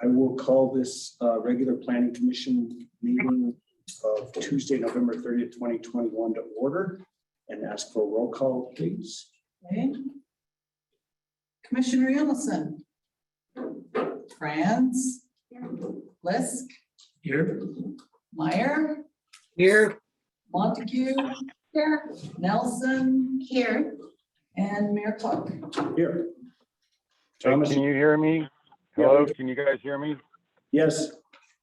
I will call this regular planning commission meeting of Tuesday, November 30th, 2021 to order and ask for a roll call, please. Okay. Commissioner Ellison. Franz. Lisk. Here. Meyer. Here. Montague. Here. Nelson. Here. And Mayor Clark. Here. Hey, Thomas. can you hear me? Hello, can you guys hear me? Yes.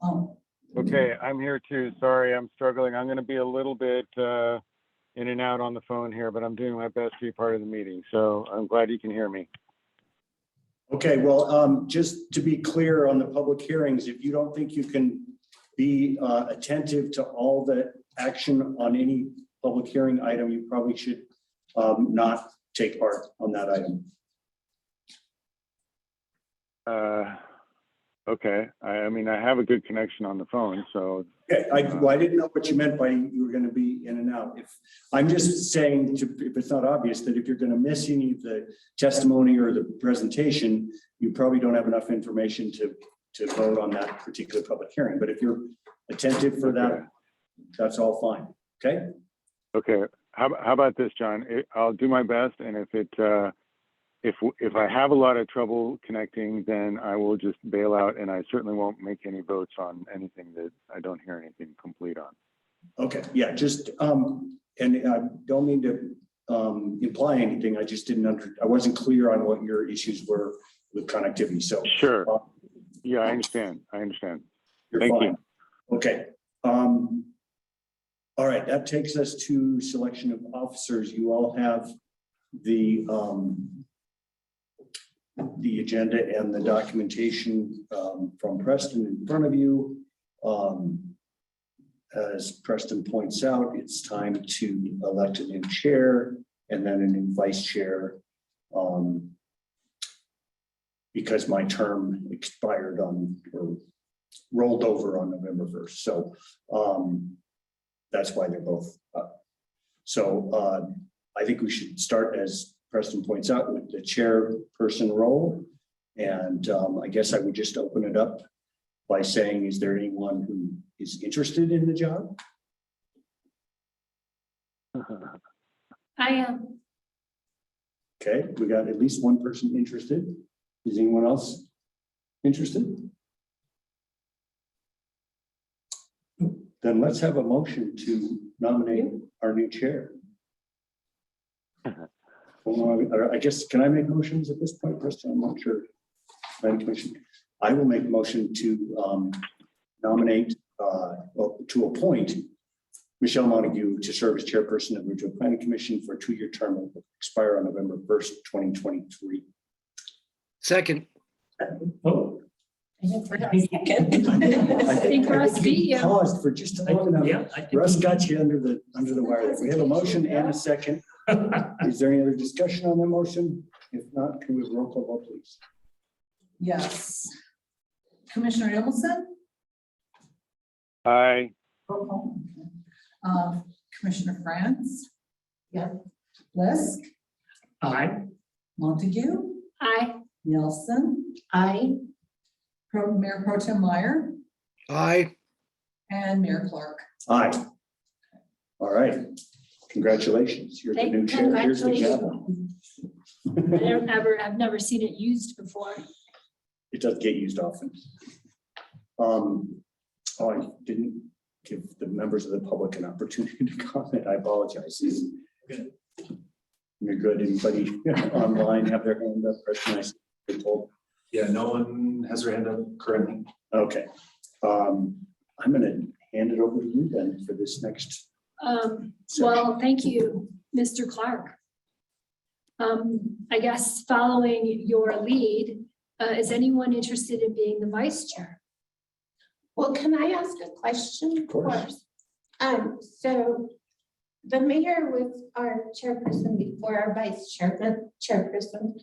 Oh, Okay, I'm here too. Sorry, I'm struggling. I'm going to be a little bit in and out on the phone here, but I'm doing my best to be part of the meeting. So I'm glad you can hear me. Okay, well, just to be clear on the public hearings, if you don't think you can be attentive to all the action on any public hearing item, you probably should not take part on that item. Okay, I mean, I have a good connection on the phone, so. Okay, well, I didn't know what you meant by you were going to be in and out. If I'm just saying, if it's not obvious, that if you're going to miss any of the testimony or the presentation, you probably don't have enough information to vote on that particular public hearing. But if you're attentive for that, that's all fine. Okay. Okay, how about this, John? I'll do my best, and if I have a lot of trouble connecting, then I will just bail out, and I certainly won't make any votes on anything that I don't hear anything complete on. Okay, yeah, just and I don't mean to imply anything. I just I wasn't clear on what your issues were with connectivity. So sure. Yeah, I understand. You're Thank fine. you. Okay. All right, that takes us to selection of officers. You all have the agenda and the documentation from Preston in front of you. As Preston points out, it's time to elect a new chair and then a new vice chair because my term expired or rolled over on November 1st. So that's why they're both up. So I think we should start, as Preston points out, with the chairperson role. And I guess I would just open it up by saying, is there anyone who is interested in the job? I am. Okay, we got at least one person interested. Is anyone else interested? Then let's have a motion to nominate our new chair. Well, I guess, can I make motions at this point, Preston? I'm not sure. Planning Commission. I will make a motion to nominate, to appoint Michelle Montague to serve as chairperson of the Ridgway Planning Commission for a 2-year term that will expire on November 1st, 2023. Second. Oh. I think Russ beat you. Paused for just a moment. Yeah, Russ got you under the wire. We have a motion and a second. Is there any other discussion on the motion? If not, can we have a roll call vote, please? yes. Commissioner Ellison. Aye. Roll call. Commissioner Franz. Yeah. Lisk. Aye. Montague. Aye. Nelson. Aye. Mayor Pro Tem Meyer. Aye. And Mayor Clark. Aye. All right. Congratulations. You're the new chair. Here's the gavel. I've never seen it used before. It does get used often. Oh, I didn't give the members of the public an opportunity to comment. I apologize. Good. You're good. Anybody online have their hand up? Recognize people? Yeah, no one has their hand up currently. Okay. I'm going to hand it over to you then for this next. Well, thank you, Mr. Clark. I guess following your lead, is anyone interested in being the vice chair? Well, can I ask a question? Of course. So the mayor was our chairperson before, our vice chairperson.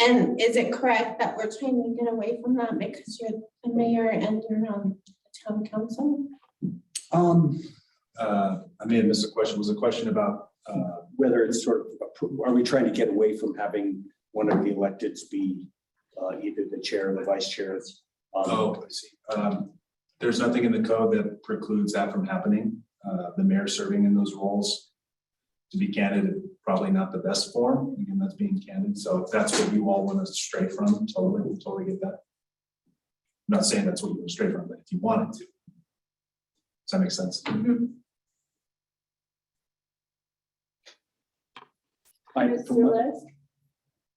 And is it correct that we're trying to get away from that because you're the mayor and you're on the town council? I may have missed a question. Was a question about Whether it's sort of, are we trying to get away from having one of the electeds be either the chair or the vice chair? Oh, I see. There's nothing in the code that precludes that from happening. The mayor serving in those roles, to be candid, probably not the best form. Again, that's being candid. So if that's what you all want to stray from, totally get that. I'm not saying that's what you want to stray from, but if you wanted to. Does that make sense?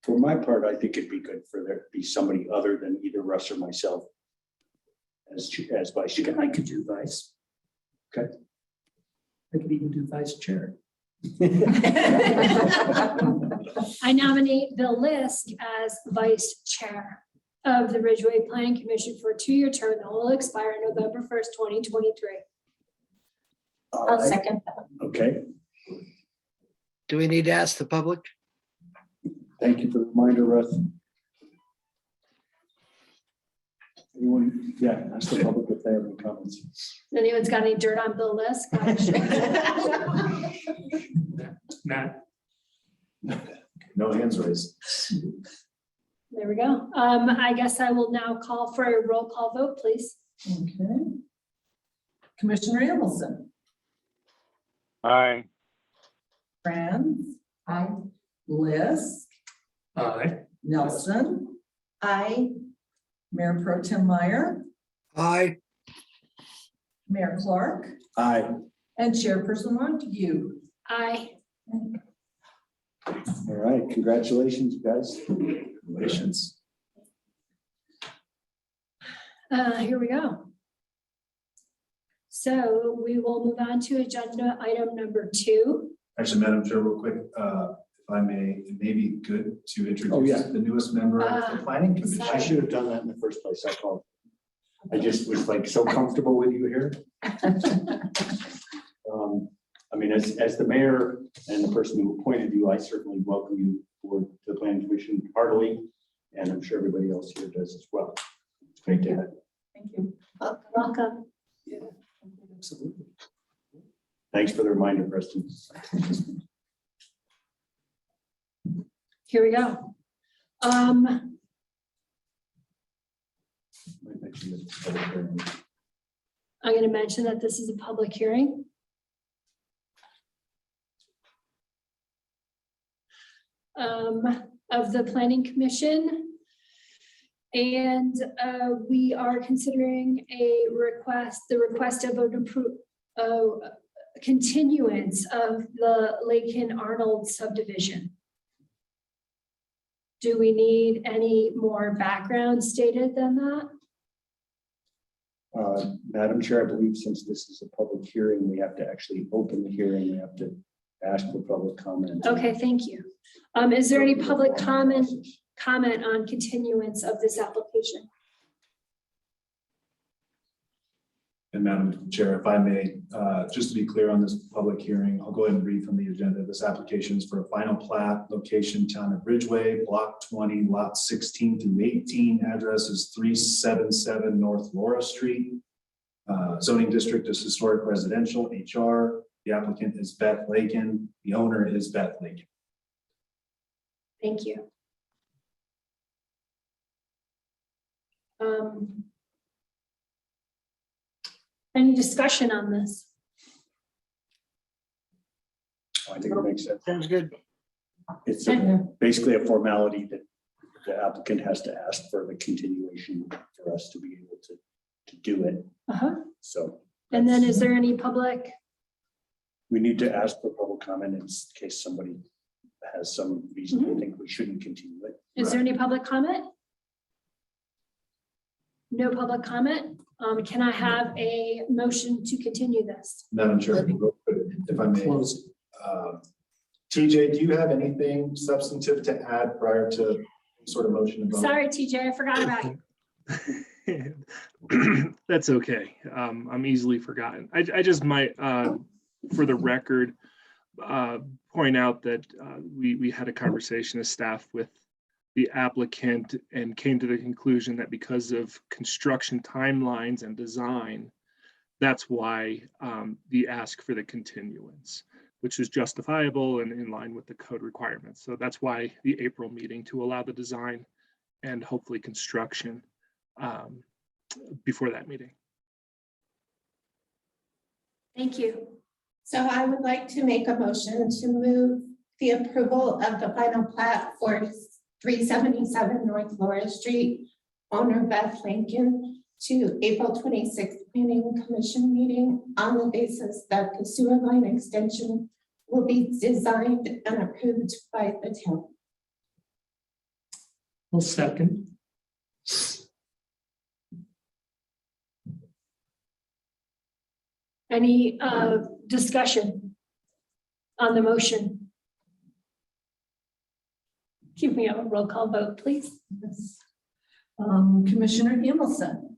For my part, I think it'd be good for there to be somebody other than either Russ or myself as vice chair. I could do vice. Okay. I could even do vice chair. I nominate Bill Lisk as vice chair of the Ridgway Planning Commission for a 2-year term that will expire November 1st, 2023. All I'll right. second that. Okay, Do we need to ask the public? thank you for the reminder, Russ. Anyone, yeah, ask the public if they have any comments. Anyone's got any dirt on Bill Lisk? Matt, No hands raised. There we go. I guess I will now call for a roll call vote, please. Okay. Commissioner Amison, Aye. Franz. Aye. Liz, aye. Nelson, I, Mayor Pro Tem Meyer, Aye. Mayor Clark, Aye. and Chairperson Montague. Aye. All right, congratulations, you guys. Congratulations. Here we go. So we will move on to agenda item number 2. Actually, Madam Chair, real quick, if I may, it may be good to Oh, introduce yeah. the newest member of the planning commission. I should have done that in the first place. I called. I just was like so comfortable with you here. I mean, as the mayor and the person who appointed you, I certainly welcome you for the planning commission heartily. And I'm sure everybody else here does as well. It's great to have you. Thank you. Welcome. Absolutely. Thanks for the reminder, Preston. Here we go. Might mention this to public hearing. I'm going to mention that this is a public hearing. Of the Planning Commission. And we are considering the request of a continuance of the Lakin Arnold subdivision. Do we need any more background stated than that? Madam Chair, I believe since this is a public hearing, we have to actually open the hearing. We have to ask for public comment. Okay, thank you. Is there any public comment on continuance of this application? And Madam Chair, if I may, just to be clear on this public hearing, I'll go ahead and read from the agenda. This application is for a final plat, location town of Ridgway, block 20, lot 16 through 18. Address is 377 North Laura Street. Zoning district is historic residential, HR. The applicant is Beth Lakin. The owner is Beth Lakin. Thank you. Any discussion on this? I think it makes sense. Sounds good. It's basically a formality that the applicant has to ask for the continuation for us to be able to do it. So. And then is there any public? We need to ask for public comment in case somebody has some reason to think we shouldn't continue it. Is there any public comment? No public comment. Can I have a motion to continue this? Madam Chair, if I may. Close. TJ, do you have anything substantive to add prior to any sort of motion and vote? Sorry, TJ, I forgot about you. That's okay. I'm easily forgotten. I just might, for the record, point out that we had a conversation as staff with the applicant and came to the conclusion that because of construction timelines and design, that's why the ask for the continuance, which is justifiable and in line with the code requirements. So that's why the April meeting, to allow the design and hopefully construction before that meeting. Thank you. So I would like to make a motion to move the approval of the final plat for 377 North Laura Street, owner Beth Lincoln, to April 26th Planning Commission meeting on the basis that the sewer line extension will be designed and approved by the town. I'll second. Any discussion on the motion? Give me a roll call vote, please. Yes. Commissioner Emelson,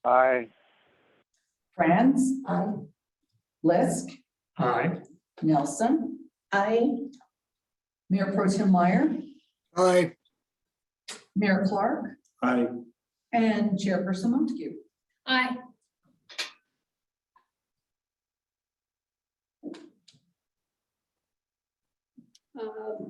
Aye. Franz. Aye. Lisk, Aye. Nelson, I Mayor Pro Tem Meyer, Aye. Mayor Clark, I, and Chairperson Montague. Aye.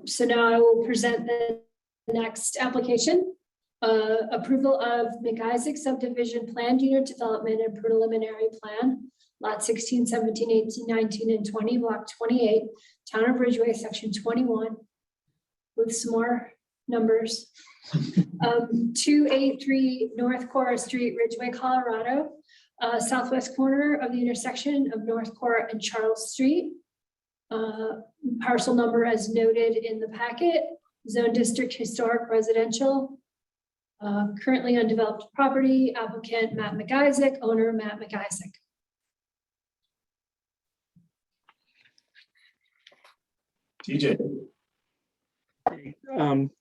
So now I will present the next application. Approval of McIsaac subdivision planned unit development and preliminary plan, lot 16, 17, 18, 19, and 20, block 28, town of Ridgway, section 21, with some more numbers. 283 North Cora Street, Ridgway, Colorado, southwest corner of the intersection of North Cora and Charles Street. Parcel number as noted in the packet, zone district historic residential. Currently undeveloped property, applicant Matt McIsaac, owner Matt McIsaac. TJ.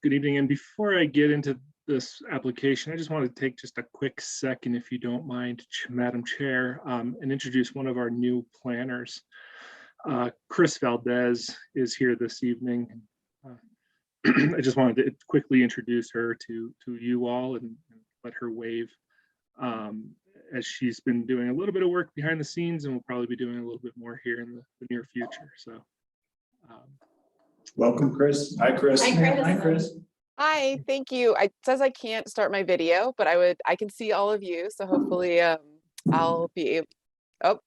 Good evening, and before I get into this application, I just want to take just a quick second, if you don't mind, Madam Chair, and introduce one of our new planners. Chris Valdez is here this evening. I just wanted to quickly introduce her to you all and let her wave, as she's been doing a little bit of work behind the scenes and will probably be doing a little bit more here in the near future. So welcome, Chris. Hi, Chris. Hi, Chris. Hi, Chris. Hi, thank you. It says I can't start my video, but I can see all of you. So hopefully I'll be able, oh,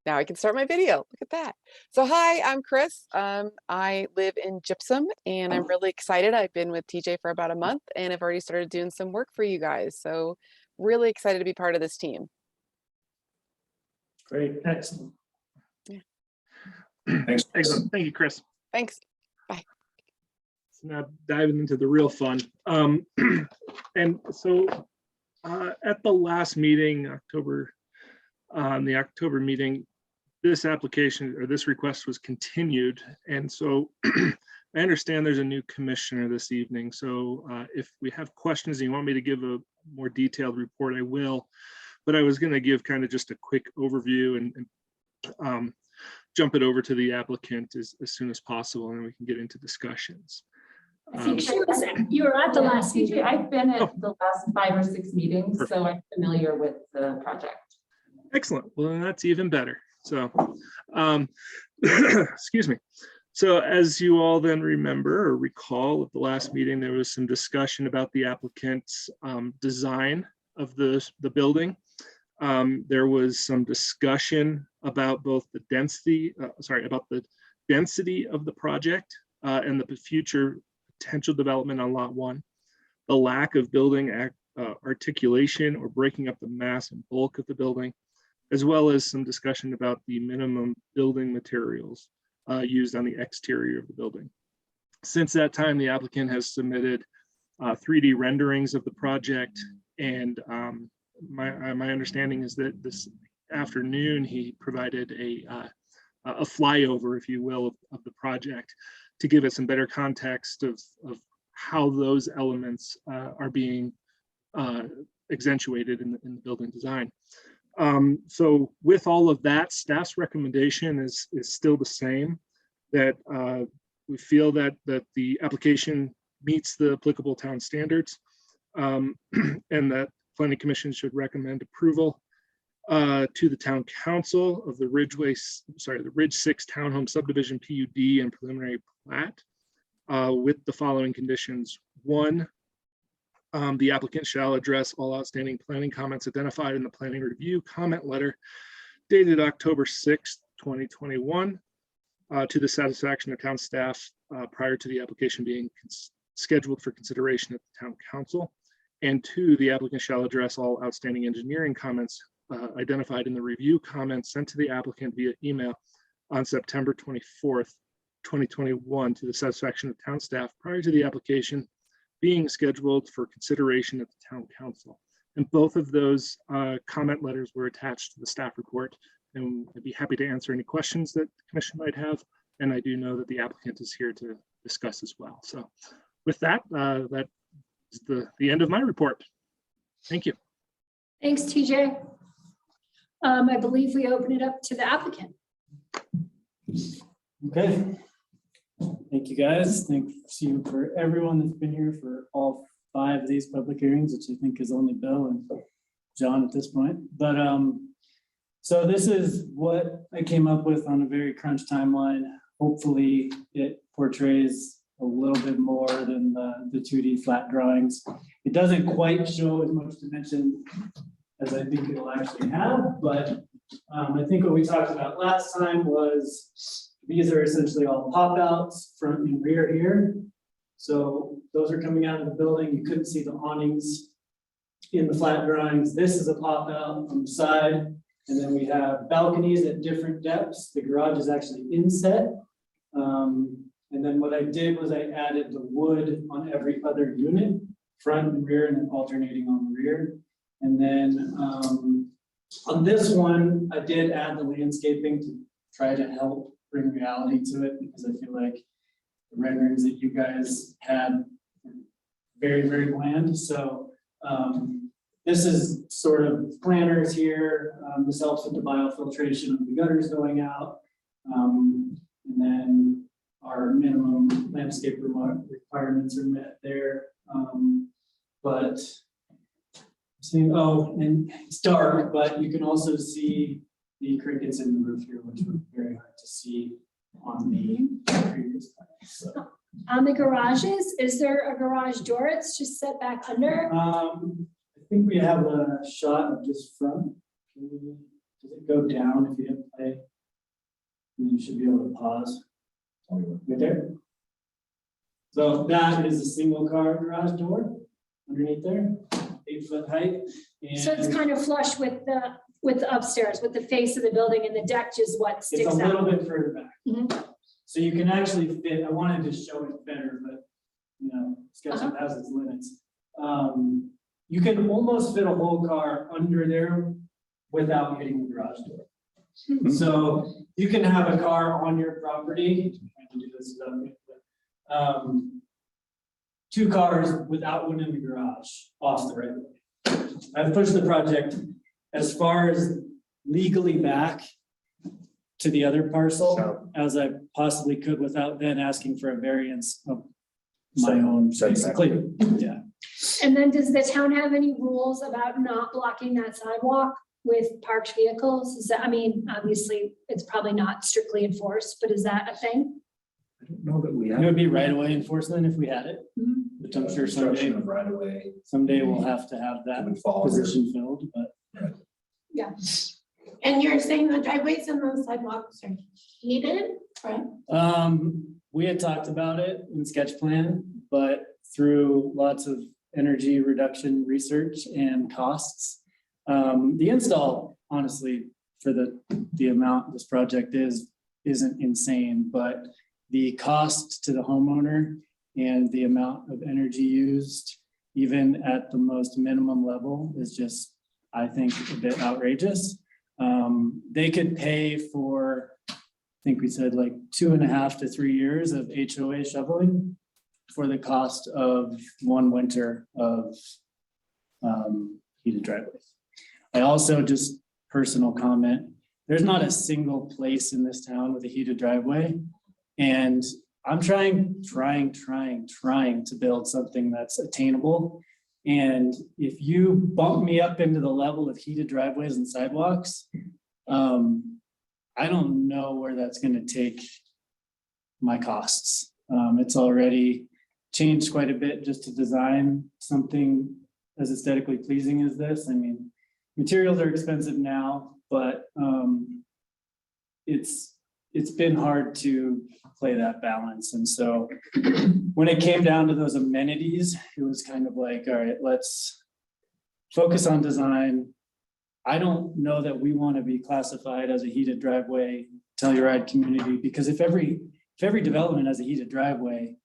now I can start my video. Look at that. So hi, I'm Chris. I live in Gypsum and I'm really excited. I've been with TJ for about a month and I've already started doing some work for you guys. So really excited to be part of this team. Great. Excellent. Thanks. excellent. Thank you, Chris. Thanks. So now diving into the real fun. And so at the last meeting, the October meeting, this application or this request was continued. And so I understand there's a new commissioner this evening. So if we have questions and you want me to give a more detailed report, I will. But I was going to give kind of just a quick overview and jump it over to the applicant as soon as possible, and then we can get into discussions. I think you were at the last meeting. I've been at the last 5 or 6 meetings, Perfect. so I'm familiar with the project. Excellent. Well, then that's even better. So, excuse me. So as you all then remember or recall at the last meeting, there was some discussion about the applicant's design of the building. There was some discussion about both the density, about the density of the project and the future potential development on lot 1, the lack of building articulation or breaking up the mass and bulk of the building, as well as some discussion about the minimum building materials used on the exterior of the building. Since that time, the applicant has submitted 3D renderings of the project, and my understanding is that this afternoon he provided a flyover, if you will, of the project to give it some better context of how those elements are being accentuated in the building design. So with all of that, staff's recommendation is still the same, that we feel that the application meets the applicable town standards, and that Planning Commission should recommend approval to the Town Council of the Ridge 6 Townhome Subdivision PUD and preliminary plat with the following conditions. 1, The applicant shall address all outstanding planning comments identified in the planning review comment letter dated October 6th, 2021, to the satisfaction of town staff prior to the application being scheduled for consideration at the town council. And 2, the applicant shall address all outstanding engineering comments identified in the review comments sent to the applicant via email on September 24th, 2021, to the satisfaction of town staff prior to the application being scheduled for consideration at the town council. And both of those comment letters were attached to the staff report, and I'd be happy to answer any questions that the commission might have. And I do know that the applicant is here to discuss as well. So with that, that is the end of my report. Thank you. Thanks, TJ. I believe we open it up to the applicant. Okay. Thank you, guys. Thank you for everyone that's been here for all 5 of these public hearings, which I think is only Bill and John at this point. But so this is what I came up with on a very crunch timeline. Hopefully it portrays a little bit more than the 2D flat drawings. It doesn't quite show as much dimension as I think it'll actually have, but I think what we talked about last time was these are essentially all pop outs, front and rear here. So those are coming out of the building. You couldn't see the awnings in the flat drawings. This is a pop out on the side. And then we have balconies at different depths. The garage is actually inset. And then what I did was I added the wood on every other unit, front and rear, and then alternating on the rear. And then on this one, I did add the landscaping to try to help bring reality to it, because I feel like the renderings that you guys had were very, very bland. So this is sort of planners here. This helps with the biofiltration of the gutters going out. And then our minimum landscape requirements are met there. But seeing, oh, and it's dark, but you can also see the crickets in the roof here, which were very hard to see on the previous time. So, On the garages, is there a garage door? It's just set back under? I think we have a shot of just front. Does it go down if you hit play? And you should be able to pause. Right there. So that is a single car garage door underneath there, 8-foot height. So it's And kind of flush with the upstairs, with the face of the building, and the deck is what it's sticks a little out. bit further back. Mhm. So you can actually fit, I wanted to show it better, but SketchUp has its limits. You can almost fit a whole car under there without hitting the garage door. So you can have a car on your property. I can do this without it, but, 2 cars without one in the garage off the right of way. I've pushed the project as far as legally back to the other parcel as I possibly could without then asking for a variance of my own, basically. Yeah. And then does the town have any rules about not blocking that sidewalk with parked vehicles? Is that, I mean, obviously, it's probably not strictly enforced, but is that a thing? I don't know that we It have. would be right away enforcement if we had it, Mhm. which I'm sure Construction of right away. someday we'll have to have that Would fall under- position filled, but Yeah. And you're saying the driveways and the sidewalks are heated, right? we had talked about it in sketch plan, but through lots of energy reduction research and costs. The install, honestly, for the amount this project isn't insane, but the cost to the homeowner and the amount of energy used, even at the most minimum level, is just, I think, a bit outrageous. They could pay for, I think we said like 2.5 to 3 years of HOA shoveling for the cost of 1 winter of heated driveways. I also, just personal comment, there's not a single place in this town with a heated driveway. And I'm trying to build something that's attainable. And if you bump me up into the level of heated driveways and sidewalks, I don't know where that's gonna take my costs. It's already changed quite a bit just to design something as aesthetically pleasing as this. I mean, materials are expensive now, but it's been hard to play that balance. And so when it came down to those amenities, it was kind of like, all right, let's focus on design. I don't know that we want to be classified as a heated driveway Telluride community, because if every development has a heated driveway,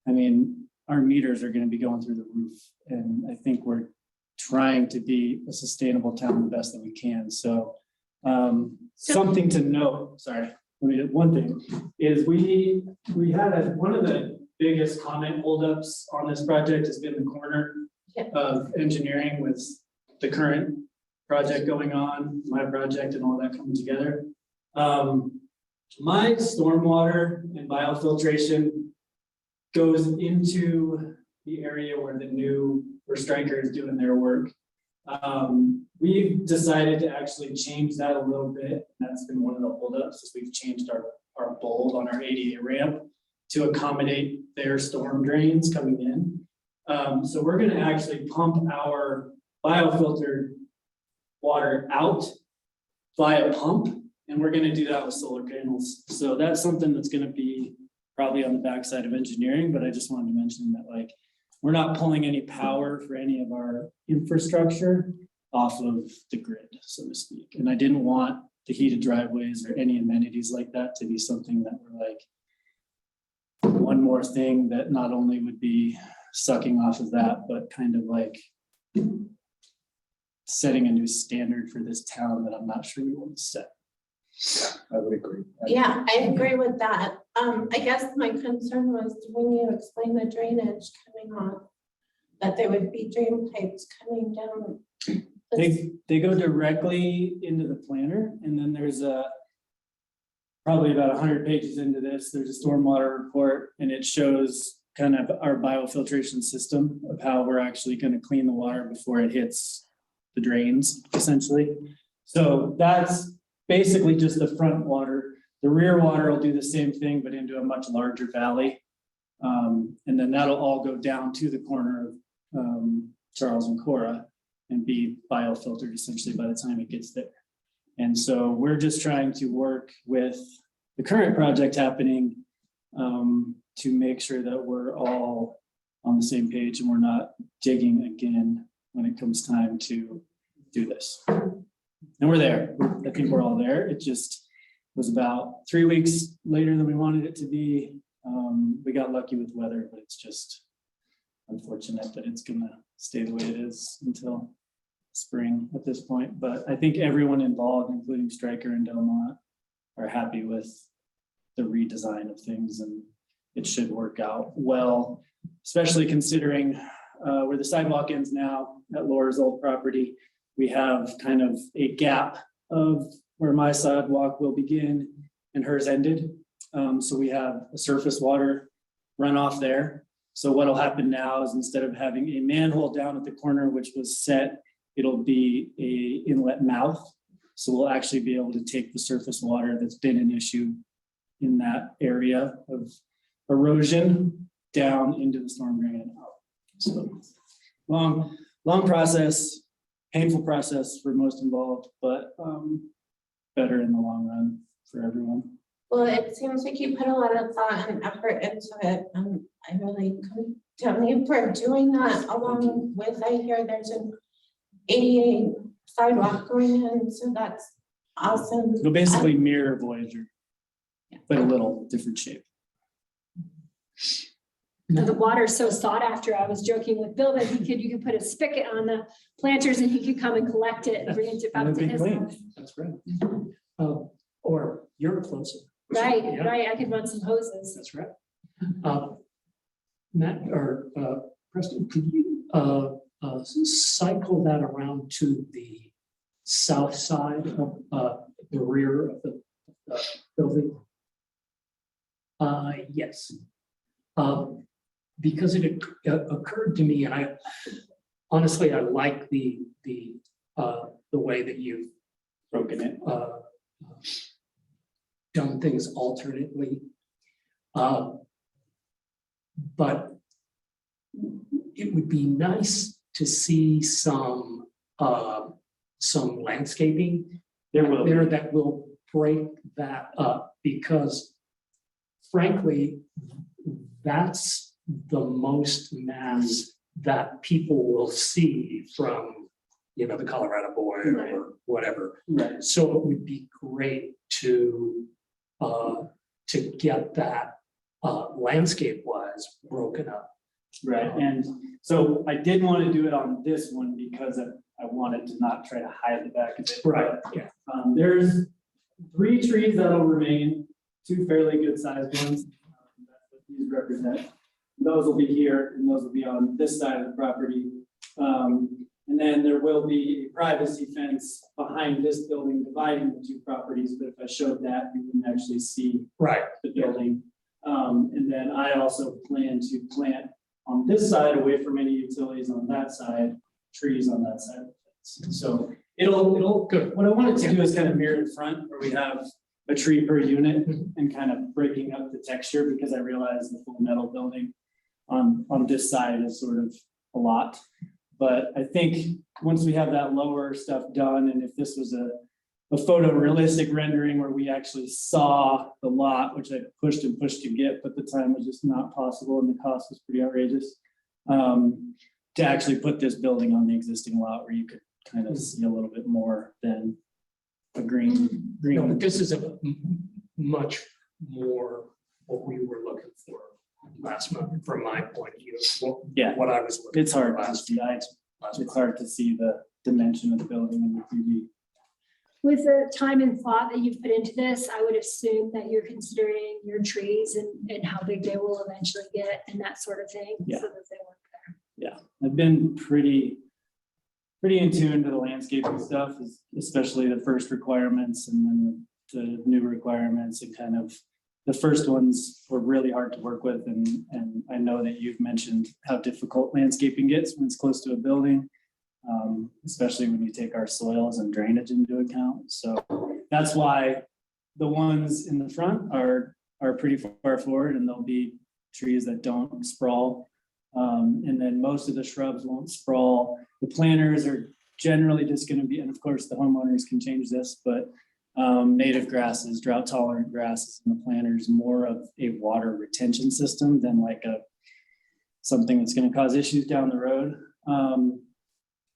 I mean, our meters are going to be going through the roof. And I think we're trying to be a sustainable town the best that we can. So something to note, sorry, one thing is we had one of the biggest comment holdups on this project has been the corner of engineering with the current project going on, my project and all that coming together. My stormwater and biofiltration goes into the area where where Stryker is doing their work. We've decided to actually change that a little bit. That's been one of the holdups, is we've changed our bulb on our ADA ramp to accommodate their storm drains coming in. So we're gonna actually pump our biofiltered water out via pump, and we're gonna do that with solar panels. So that's something that's gonna be probably on the backside of engineering, but I just wanted to mention that, like, we're not pulling any power for any of our infrastructure off of the grid, so to speak. And I didn't want the heated driveways or any amenities like that to be something that were like one more thing that not only would be sucking off of that, but kind of like setting a new standard for this town that I'm not sure we want to set. I would agree. Yeah, I agree with that. I guess my concern was when you explain the drainage coming off, that there would be drain pipes coming down. They go directly into the planner, and then there's probably about 100 pages into this, there's a stormwater report, and it shows kind of our biofiltration system of how we're actually going to clean the water before it hits the drains, essentially. So that's basically just the front water. The rear water will do the same thing, but into a much larger valley. And then that'll all go down to the corner of Charles and Cora and be biofiltered essentially by the time it gets there. And so we're just trying to work with the current project happening to make sure that we're all on the same page and we're not digging again when it comes time to do this. And we're there. I think we're all there. It just was about 3 weeks later than we wanted it to be. We got lucky with weather, but it's just unfortunate that it's gonna stay the way it is until spring at this point. But I think everyone involved, including Stryker and Delmont, are happy with the redesign of things, and it should work out well, especially considering where the sidewalk ends now at Laura's old property. We have kind of a gap of where my sidewalk will begin and hers ended. So we have a surface water runoff there. So what'll happen now is instead of having a manhole down at the corner, which was set, it'll be a inlet mouth. So we'll actually be able to take the surface water that's been an issue in that area of erosion down into the storm drain and out. So long process, painful process for most involved, but better in the long run for everyone. Well, it seems like you put a lot of thought and effort into it, and I really commend you for doing that. Along with, I hear there's an ADA sidewalk going in, so that's awesome. It'll basically mirror Voyager, but a little different shape. The water's so sought after. I was joking with Bill that you could put a spigot on the planters and he could come and collect it and bring it up to his house. That's right. Or you're closer. Right, Yeah. right. I could run some hoses. That's right. Matt or Preston, could you cycle that around to the south side of the rear of the building? Yes. Because it occurred to me, and I honestly like the way that you've Broken it. done things alternately. But it would be nice to see some landscaping there that will break that up, because frankly, that's the most mass that people will see from, the Colorado Boy or whatever. Right. So it would be great to get that landscape wise broken up. Right, and so I did want to do it on this one because I wanted to not try to hide the back of it. Right, yeah. There's 3 trees that'll remain, 2 fairly good sized ones. That's what these represent. Those will be here and those will be on this side of the property. And then there will be a privacy fence behind this building dividing the 2 properties, but if I showed that, you wouldn't actually see Right. the building. And then I also plan to plant on this side, away from any utilities on that side, trees on that side. So it'll, Good. what I wanted to do is kind of mirror the front where we have a tree per unit and kind of breaking up the texture, because I realize the full metal building on this side is sort of a lot. But I think once we have that lower stuff done, and if this was a photorealistic rendering where we actually saw the lot, which I pushed and pushed to get, but the time was just not possible and the cost was pretty outrageous, to actually put this building on the existing lot where you could kind of see a little bit more than a green. No, but this is much more what we were looking for last month, from my point of view. What I was looking It's hard for to last see. last It's month. hard to see the dimension of the building in the 3D. With the time and thought that you've put into this, I would assume that you're considering your trees and how big they will eventually get and that sort of thing. Yeah. So that they work there. Yeah, I've been pretty in tune to the landscaping stuff, especially the first requirements and then the new requirements, and kind of the first ones were really hard to work with. And I know that you've mentioned how difficult landscaping gets when it's close to a building, especially when you take our soils and drainage into account. So that's why the ones in the front are pretty far forward, and there'll be trees that don't sprawl. And then most of the shrubs won't sprawl. The planters are generally just going to be, and of course the homeowners can change this, but native grasses, drought tolerant grasses, and the planters more of a water retention system than like something that's going to cause issues down the road.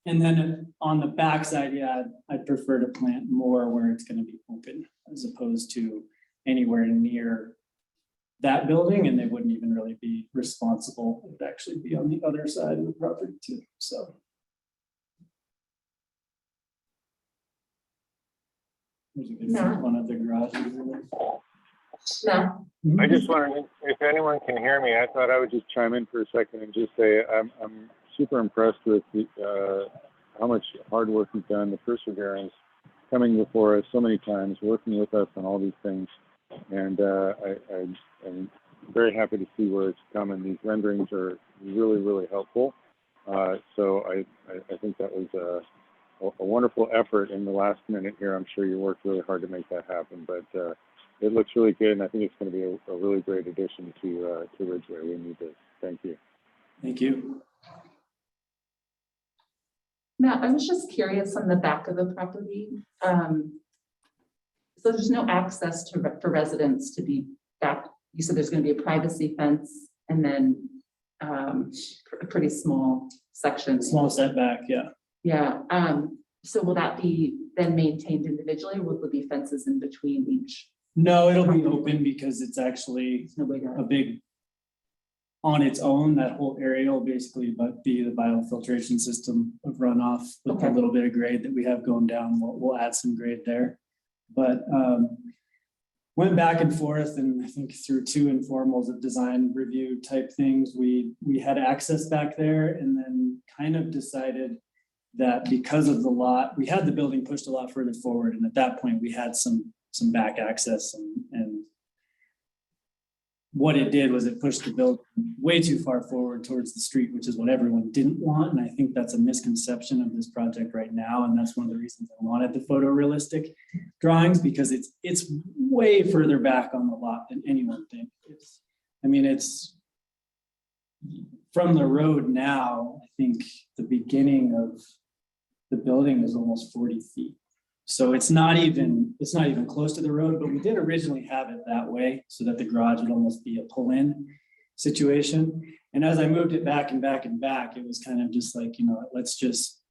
And then on the backside, yeah, I'd prefer to plant more where it's going to be open as opposed to anywhere near that building, and they wouldn't even really be responsible. It would actually be on the other side of the property too, so. There's a good one of the garages. No, I just wondered if anyone can hear me. I thought I would just chime in for a second and just say I'm super impressed with how much hard work you've done, the perseverance, coming before us so many times, working with us on all these things. And I'm very happy to see where it's come, and these renderings are really, really helpful. So I think that was a wonderful effort in the last minute here. I'm sure you worked really hard to make that happen, but it looks really good, and I think it's going to be a really great addition to Ridgway. We need this. Thank you. Thank you. Matt, I was just curious on the back of the property. So there's no access for residents to be back. You said there's going to be a privacy fence and then a pretty small section. Small setback, yeah. Yeah. So will that be then maintained individually, or will there be fences in between each? No, it'll be open because it's actually There's no way to. a big, on its own, that whole area will basically be the biofiltration system of runoff with Okay. a little bit of grade that we have going down. We'll add some grade there. But went back and forth, and I think through 2 informals of design review type things, we had access back there, and then kind of decided that because of the lot, we had the building pushed a lot further forward, and at that point we had some back access, and what it did was it pushed the building way too far forward towards the street, which is what everyone didn't want. And I think that's a misconception of this project right now. And that's one of the reasons I wanted the photorealistic drawings, because it's way further back on the lot than anyone thinks. It's from the road now, I think the beginning of the building is almost 40 feet. So it's not even close to the road, but we did originally have it that way so that the garage would almost be a pull-in situation. And as I moved it back and back and back, it was kind of just like, let's just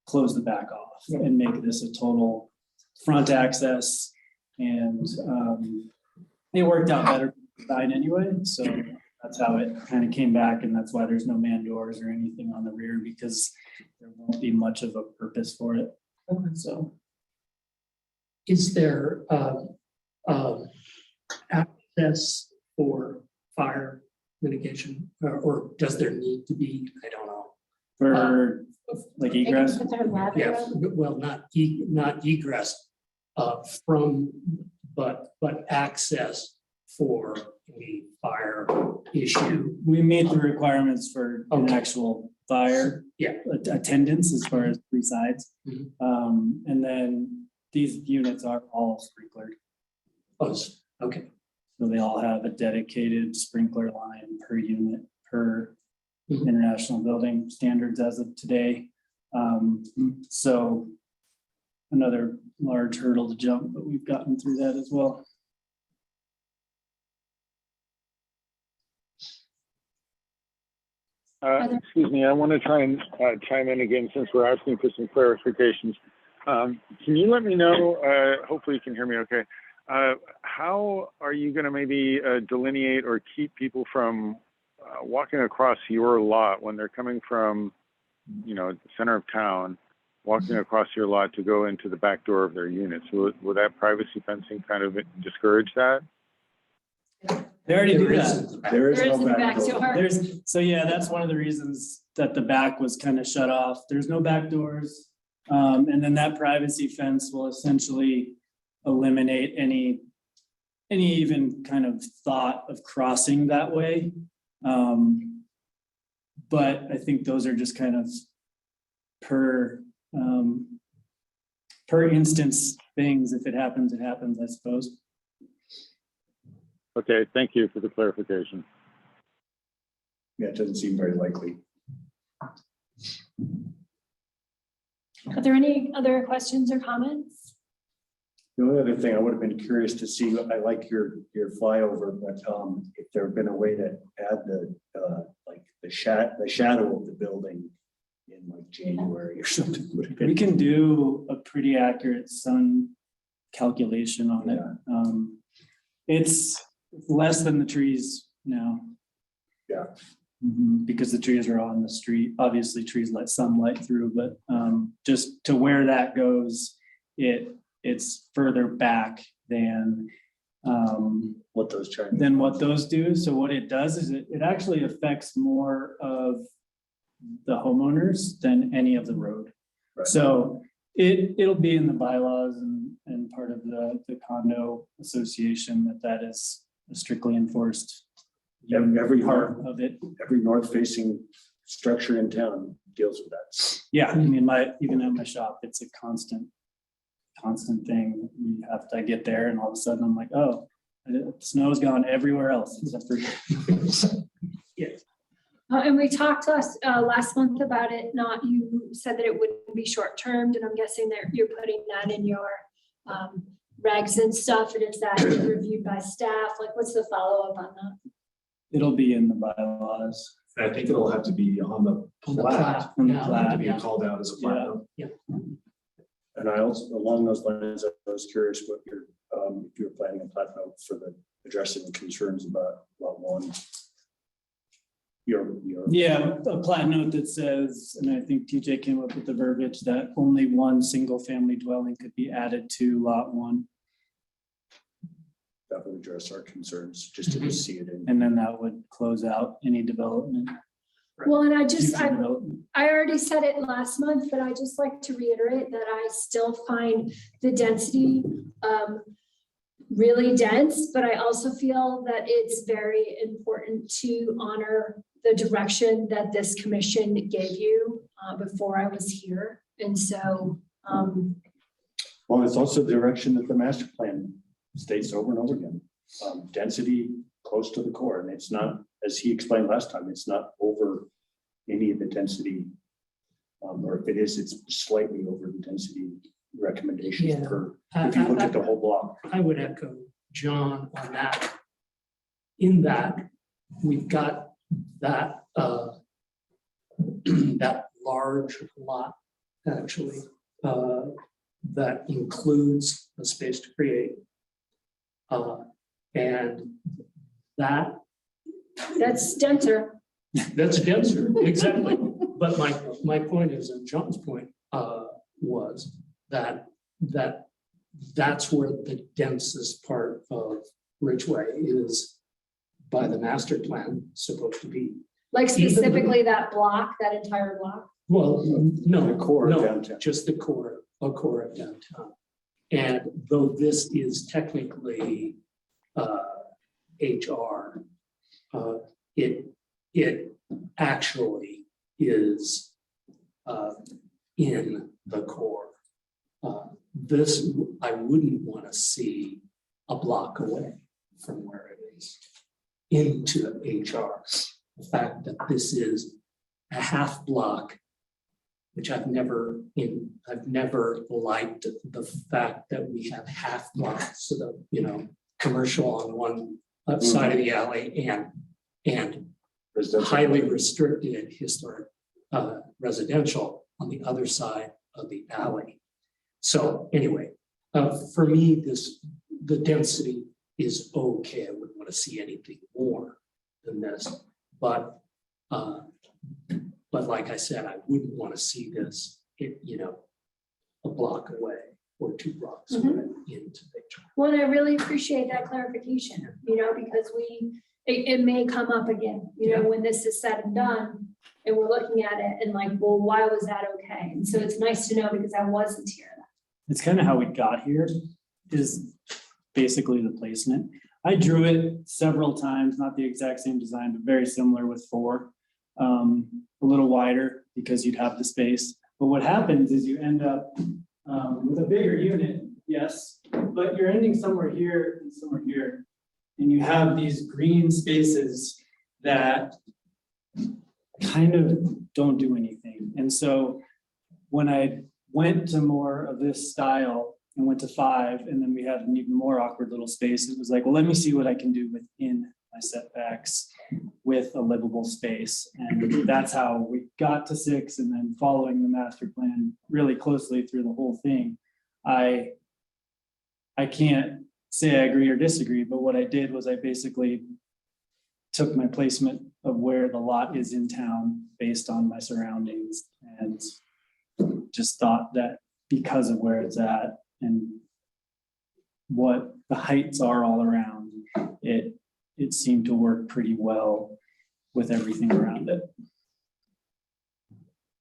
close the back off and make this a total front access. And it worked out better design anyway. So that's how it kind of came back. And that's why there's no man doors or anything on the rear, because there won't be much of a purpose for it. So. Is there access for fire mitigation, or does there need to be? I don't know. For like They can egress, put their ladder Yeah, up. well, not egress from, but access for a fire issue. we meet the requirements for an Okay. actual fire. Yeah. Attendance as far as 3 sides. Mhm. And then these units are all sprinklered. Okay. So they all have a dedicated sprinkler line per unit, per Mhm. international building standards as of today. So another large hurdle to jump, but we've gotten through that as well. Excuse me, I want to try and chime in again since we're asking for some clarifications. Can you let me know, hopefully you can hear me okay, how are you going to maybe delineate or keep people from walking across your lot when they're coming from, the center of town, walking across your lot to go into the back door of their units? Will that privacy fencing kind of discourage that? They already do There that. is- There is There is no in the back back door. door. So yeah, that's one of the reasons that the back was kind of shut off. There's no back doors. And then that privacy fence will essentially eliminate any even kind of thought of crossing that way. But I think those are just kind of per instance things. If it happens, I suppose. Okay, thank you for the clarification. Yeah, it doesn't seem very likely. Are there any other questions or comments? The only other thing I would have been curious to see, I like your flyover, but if there had been a way to add the shadow of the building in like January or something. would have been- We can do a pretty accurate sun calculation on it. It's less than the trees now. Yeah. Because the trees are on the street. Obviously, trees let sunlight through, but just to where that goes, it's further back than What those Chinese. than what those do. So what it does is it actually affects more of the homeowners than any of the road. Right. So it'll be in the bylaws and part of the condo association that is a strictly enforced Every part of it. every north facing structure in town deals with that. Yeah, I mean, even at my shop, it's a constant thing. I get there and all of a sudden I'm like, oh, snow's gone everywhere else except for here. And we talked last month about it, you said that it wouldn't be short-termed, and I'm guessing that you're putting that in your regs and stuff, and is that reviewed by staff? Like, what's the follow-up on that? It'll be in the bylaws. I think it'll have to be on the On the plat. plat, On the yeah, plat, Be yeah. called out as a plat. And I also, along those lines, I was curious what if you're planning a plat note for addressing the concerns about lot one. Your Yeah, a plat note that says, and I think TJ came up with the verbiage that only one single family dwelling could be added to lot one. that would address our concerns, just to see it in. And then that would close out any development. Well, and future development. I already said it last month, but I just like to reiterate that I still find the density really dense, but I also feel that it's very important to honor the direction that this commission gave you before I was here. And so, Well, it's also the direction that the master plan states over and over again. Density close to the core, and it's not as he explained last time, it's not over any of the density. Or if it is, it's slightly over the density recommendations Yeah. per, if you look at the whole block. I would echo John on that. In that, we've got that, that large lot, actually, that includes the space to create. And That's denser. that's denser, exactly. But my point is, and John's point, was that's where the densest part of Ridgway is by the master plan supposed to be. Like specifically that block, that entire block. Well, no, The core of no, downtown. just the core of downtown. And though this is technically HR, it actually is in the core. This, I wouldn't want to see a block away from where it is into HR. The fact that this is a half block, which I've never liked the fact that we have half blocks, so that, commercial on one side of the alley and highly restricted historic residential on the other side of the alley. So anyway, for me, the density is okay. I wouldn't want to see anything more than this, but like I said, I wouldn't want to see this, a block away or 2 blocks away into the. Well, and I really appreciate that clarification, because it may come up again, when this is said and done. And we're looking at it and like, well, why was that okay? And so it's nice to know because I wasn't here. It's kind of how we got here, is basically the placement. I drew it several times, not the exact same design, but very similar with 4. A little wider because you'd have the space. But what happens is you end up with a bigger unit, yes, but you're ending somewhere here and somewhere here. And you have these green spaces that kind of don't do anything. And so when I went to more of this style and went to 5, and then we had an even more awkward little space, it was like, well, let me see what I can do within my setbacks with a livable space. And that's how we got to 6, and then following the master plan really closely through the whole thing. I can't say I agree or disagree, but what I did was I basically took my placement of where the lot is in town based on my surroundings, and just thought that because of where it's at and what the heights are all around, it seemed to work pretty well with everything around it.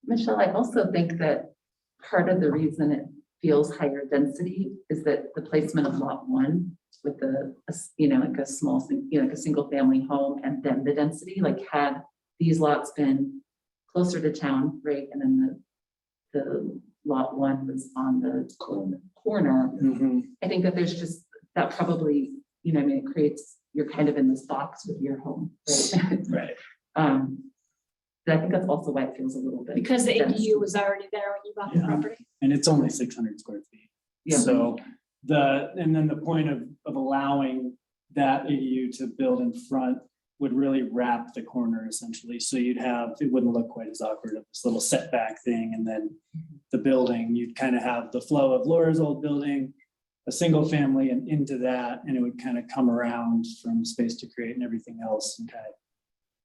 Michelle, I also think that part of the reason it feels higher density is that the placement of lot 1 with like a small, like a single family home, and then the density, like had these lots been closer to town, right? And then the lot 1 was on the corner. I think that there's just, that probably, it creates, you're kind of in this box with your home, right? Right. But I think that's also why it feels a little bit. Because the dense. ADU was already there when you bought the Yeah. property. And it's only 600 square feet. Yeah. So and then the point of allowing that ADU to build in front would really wrap the corner essentially. So it wouldn't look quite as awkward of this little setback thing. And then the building, you'd kind of have the flow of Laura's old building, a single family, and into that, and it would kind of come around from space to create and everything else and kind of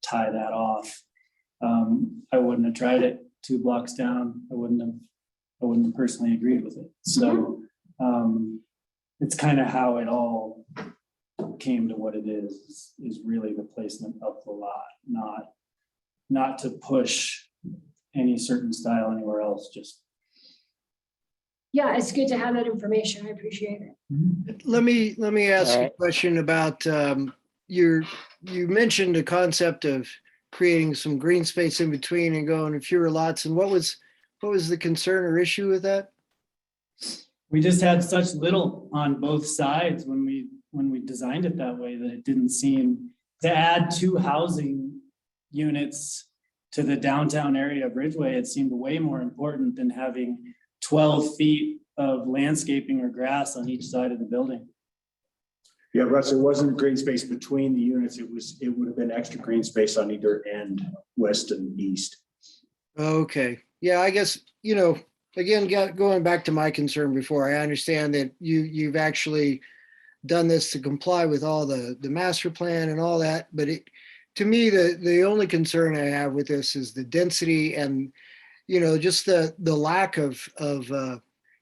tie that off. I wouldn't have tried it 2 blocks down. I wouldn't have personally agreed with it. So it's kind of how it all came to what it is really the placement of the lot, not to push any certain style anywhere else, just. Yeah, it's good to have that information. I appreciate it. Let me ask All a right. question about, you mentioned the concept of creating some green space in between and going to fewer lots. And what was the concern or issue with that? We just had such little on both sides when we designed it that way that it didn't seem to add 2 housing units to the downtown area of Ridgway, it seemed way more important than having 12 feet of landscaping or grass on each side of the building. Yeah, Russ, it wasn't green space between the units. It would have been extra green space on either end, west and east. Okay, yeah, I guess, again, going back to my concern before, I understand that you've actually done this to comply with all the master plan and all that, but to me, the only concern I have with this is the density and, just the lack of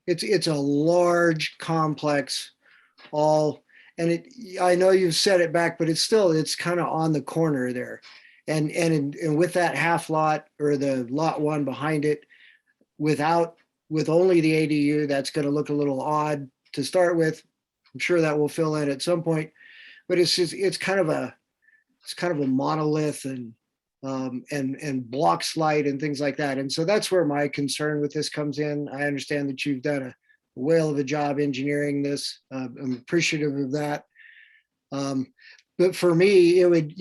it's a large, complex, and I know you've set it back, but it's kind of on the corner there. And with that half lot or the lot 1 behind it, with only the ADU, that's going to look a little odd to start with. I'm sure that will fill in at some point, but it's kind of a monolith and block slide and things like that. And so that's where my concern with this comes in. I understand that you've done a whale of a job engineering this. I'm appreciative of that. But for me, it would,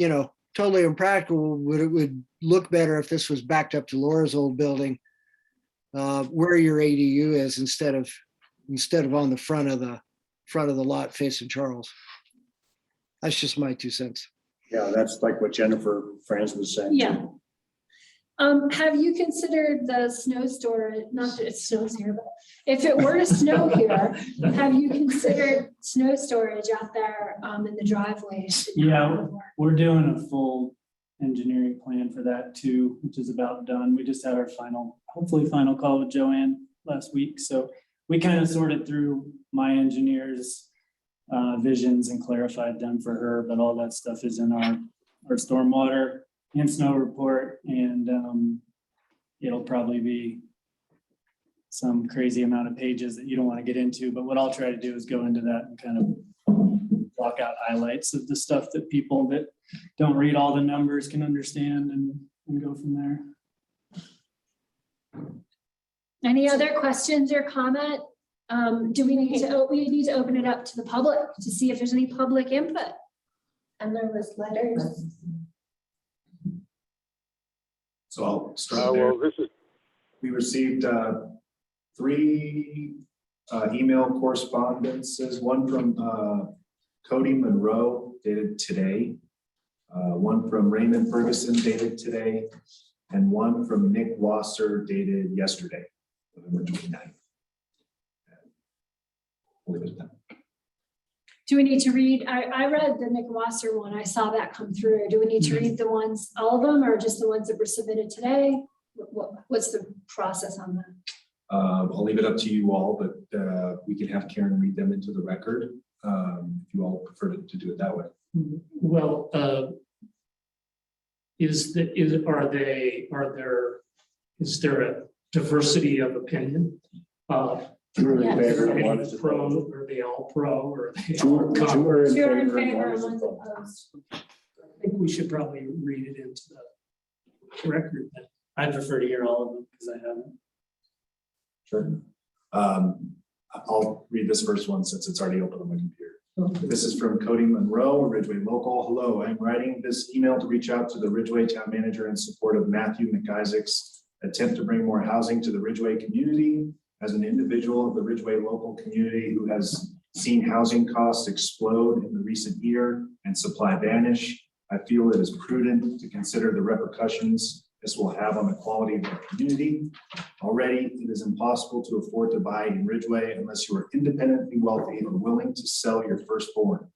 totally impractical, but it would look better if this was backed up to Laura's old building, where your ADU is instead of on the front of the lot facing Charles. That's just my 2 cents. Yeah, that's like what Jennifer Franz was saying. Yeah. Have you considered the snow storage, not that it snows here, but if it were to snow here, have you considered snow storage out there in the driveways? Yeah, we're doing a full engineering plan for that too, which is about done. We just had our hopefully final call with Joanne last week. So we kind of sorted through my engineer's visions and clarified them for her, but all that stuff is in our stormwater and snow report, and it'll probably be some crazy amount of pages that you don't want to get into, but what I'll try to do is go into that and kind of block out highlights of the stuff that people that don't read all the numbers can understand and go from there. Any other questions or comment? Do we need to open it up to the public to see if there's any public input? And there was letters. So I'll start there. Well, this is, We received 3 email correspondences, one from Cody Monroe dated today, one from Raymond Ferguson dated today, and one from Nick Wasser dated yesterday, November 29th. Do we need to read? I read the Nick Wasser one. I saw that come through. Do we need to read the ones, all of them, or just the ones that were submitted today? What's the process on that? I'll leave it up to you all, but we can have Karen read them into the record if you all prefer to do it that way. Well, is there a diversity of opinion? Two are in favor, Are one they is pro, opposed. are they all pro, or are they Two all con? are in Two are in favor, and favor, one and is one's opposed. opposed. I think we should probably read it into the record then. I prefer to hear all of them because I haven't. Sure. I'll read this first one since it's already open on my computer. This is from Cody Monroe, Ridgway Local. Hello, I'm writing this email to reach out to the Ridgway Town Manager in support of Matthew McIsaac's attempt to bring more housing to the Ridgway community. As an individual of the Ridgway local community who has seen housing costs explode in the recent year and supply vanish, I feel it is prudent to consider the repercussions this will have on the quality of our community. Already, it is impossible to afford to buy in Ridgway unless you are independently wealthy or willing to sell your firstborn.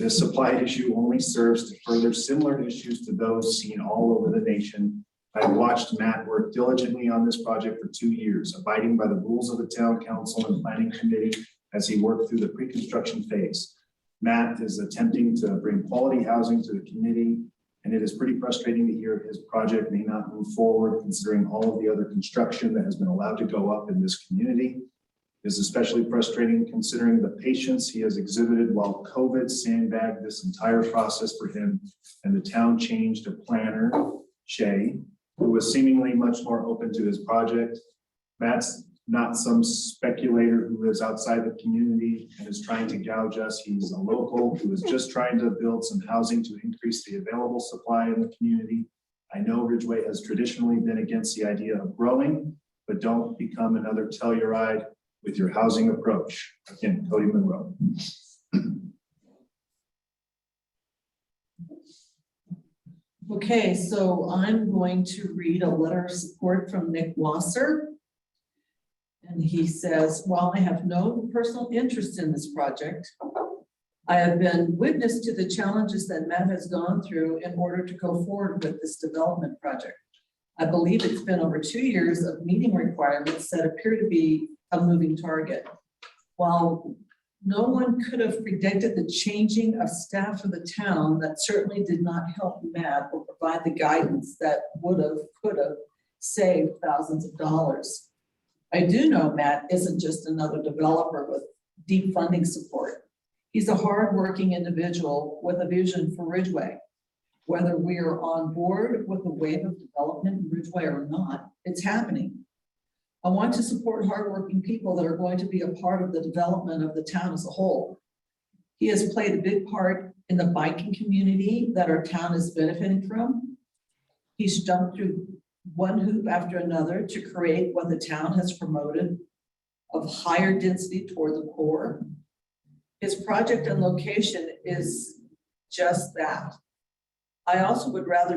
This supply issue only serves to further similar issues to those seen all over the nation. I watched Matt work diligently on this project for 2 years, abiding by the rules of the town council and planning committee as he worked through the pre-construction phase. Matt is attempting to bring quality housing to the community, and it is pretty frustrating to hear his project may not move forward considering all of the other construction that has been allowed to go up in this community. It is especially frustrating considering the patience he has exhibited while COVID sandbagged this entire process for him, and the town changed a planner, Shay, who was seemingly much more open to his project. Matt's not some speculator who lives outside the community and is trying to gouge us. He's a local who is just trying to build some housing to increase the available supply in the community. I know Ridgway has traditionally been against the idea of growing, but don't become another Telluride with your housing approach. Again, Cody Monroe. Okay, so I'm going to read a letter of support from Nick Wasser. And he says, while I have no personal interest in this project, I have been witness to the challenges that Matt has gone through in order to go forward with this development project. I believe it's been over 2 years of meeting requirements that appear to be a moving target. While no one could have predicted the changing of staff of the town, that certainly did not help Matt or provide the guidance that would have, could have saved thousands of dollars. I do know Matt isn't just another developer with deep funding support. He's a hardworking individual with a vision for Ridgway. Whether we are on board with the wave of development in Ridgway or not, it's happening. I want to support hardworking people that are going to be a part of the development of the town as a whole. He has played a big part in the biking community that our town is benefiting from. He's jumped through one hoop after another to create what the town has promoted of higher density toward the core. His project and location is just that. I also would rather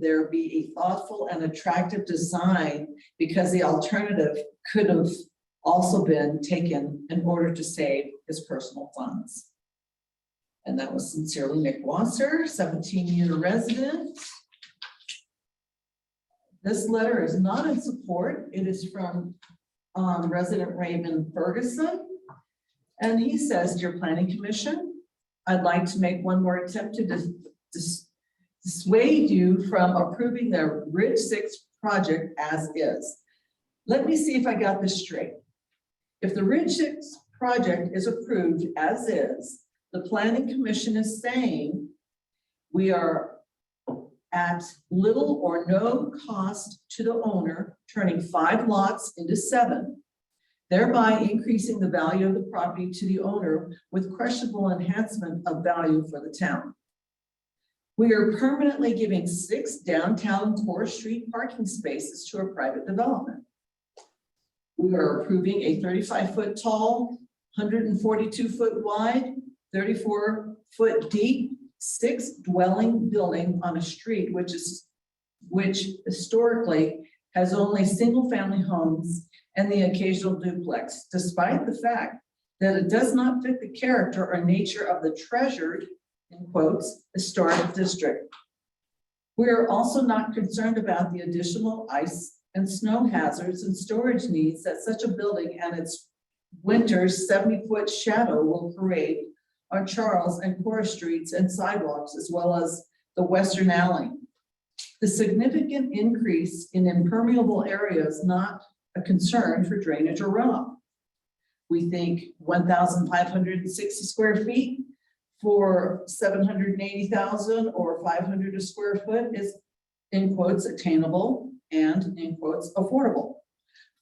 there be a thoughtful and attractive design, because the alternative could have also been taken in order to save his personal funds. And that was sincerely Nick Wasser, 17-year resident. This letter is not in support. It is from resident Raymond Ferguson. And he says, "Dear Planning Commission, I'd like to make one more attempt to dissuade you from approving the Ridge 6 project as is." Let me see if I got this straight. If the Ridge 6 project is approved as is, the Planning Commission is saying we are at little or no cost to the owner, turning 5 lots into 7, thereby increasing the value of the property to the owner with questionable enhancement of value for the town. We are permanently giving 6 downtown Core Street parking spaces to a private development. We are approving a 35-foot tall, 142-foot wide, 34-foot deep, 6-dwelling building on a street which historically has only single-family homes and the occasional duplex, despite the fact that it does not fit the character or nature of the treasured, in quotes, historic district. We are also not concerned about the additional ice and snow hazards and storage needs that such a building and its winter's 70-foot shadow will create on Charles and Cora Streets and sidewalks, as well as the Western Alley. The significant increase in impermeable areas not a concern for drainage or runoff. We think 1,560 square feet for 780,000 or 500 a square foot is, in quotes, attainable and, in quotes, affordable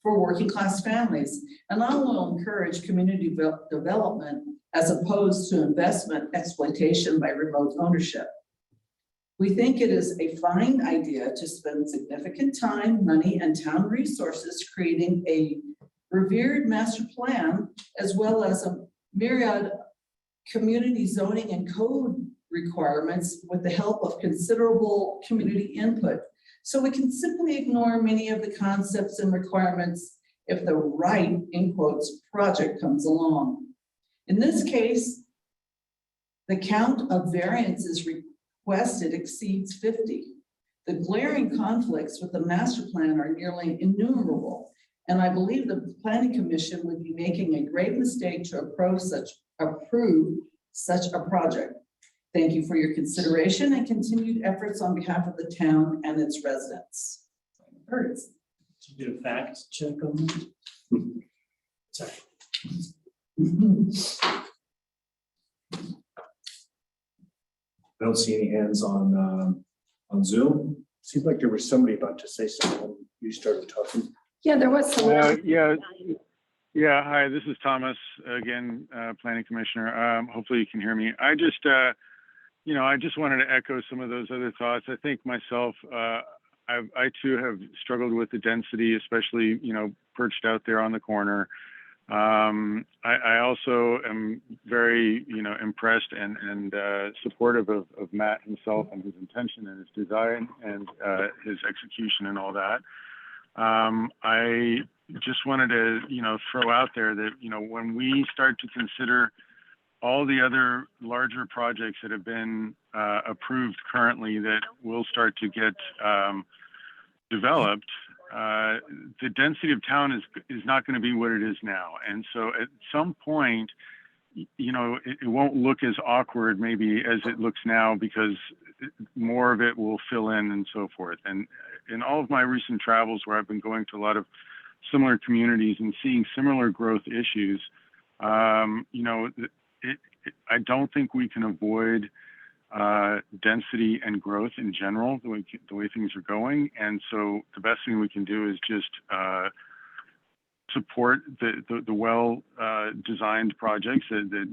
for working class families. And I will encourage community development as opposed to investment exploitation by remote ownership. We think it is a fine idea to spend significant time, money, and town resources creating a revered master plan, as well as a myriad community zoning and code requirements with the help of considerable community input. So we can simply ignore many of the concepts and requirements if the right, in quotes, project comes along. In this case, the count of variances requested exceeds 50. The glaring conflicts with the master plan are nearly innumerable, and I believe the Planning Commission would be making a grave mistake to approve such a project. Thank you for your consideration and continued efforts on behalf of the town and its residents. Hurts. Did you do a fact check on that? Sorry. I don't see any hands on Zoom. Seems like there was somebody about to say something when you started talking. Yeah, there was some. Yeah. Hi, this is Thomas again, Planning Commissioner. Hopefully you can hear me. I just wanted to echo some of those other thoughts. I think myself, I too have struggled with the density, especially, perched out there on the corner. I also am very, impressed and supportive of Matt himself and his intention and his design and his execution and all that. I just wanted to, throw out there that, when we start to consider all the other larger projects that have been approved currently that will start to get developed, the density of town is not going to be what it is now. And so at some point, it won't look as awkward maybe as it looks now because more of it will fill in and so forth. And in all of my recent travels where I've been going to a lot of similar communities and seeing similar growth issues, I don't think we can avoid density and growth in general, the way things are going. And so the best thing we can do is just support the well designed projects that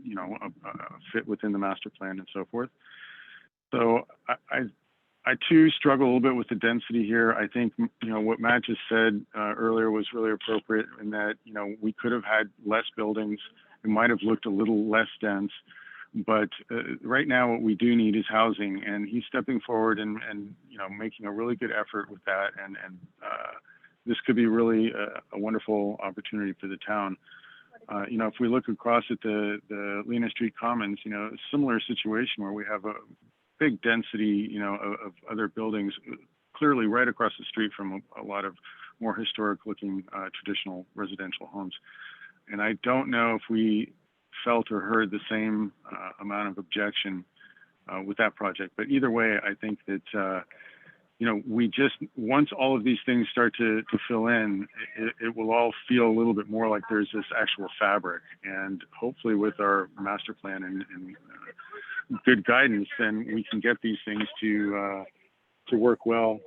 fit within the master plan and so forth. So I too struggle a little bit with the density here. I think what Matt just said earlier was really appropriate in that we could have had less buildings. It might have looked a little less dense. But right now, what we do need is housing, and he's stepping forward and making a really good effort with that. And this could be really a wonderful opportunity for the town. If we look across at the Lena Street Commons, a similar situation where we have a big density, of other buildings, clearly right across the street from a lot of more historic-looking traditional residential homes. And I don't know if we felt or heard the same amount of objection with that project. But either way, I think that, we just, once all of these things start to fill in, it will all feel a little bit more like there's this actual fabric. And hopefully with our master plan and good guidance, then we can get these things to work well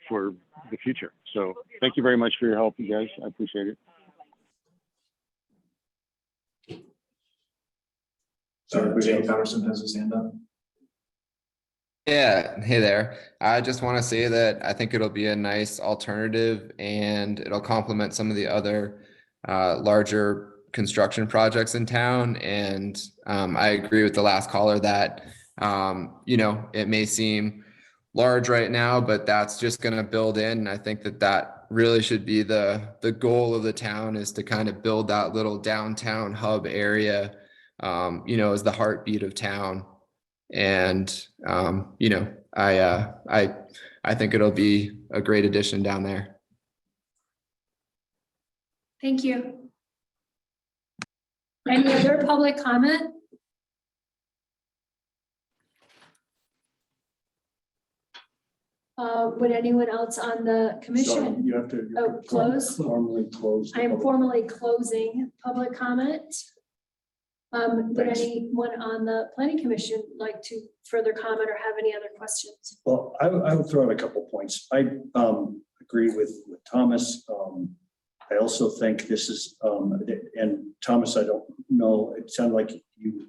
for the future. So thank you very much for your help, you guys. I appreciate it. Sorry, James Patterson has his hand up. Yeah, hey there. I just want to say that I think it'll be a nice alternative and it'll complement some of the other larger construction projects in town. And I agree with the last caller that, it may seem large right now, but that's just going to build in. And I think that really should be the goal of the town, is to kind of build that little downtown hub area, as the heartbeat of town. And, I think it'll be a great addition down there. Thank you. Any other public comment? Would anyone else on the Sorry, commission? you have to. Close. Formally close. the I am public- formally closing public comment. Would Thanks. anyone on the planning commission like to further comment or have any other questions? Well, I would throw out a couple points. I agree with Thomas. I also think this is, and Thomas, I don't know, it sounded like you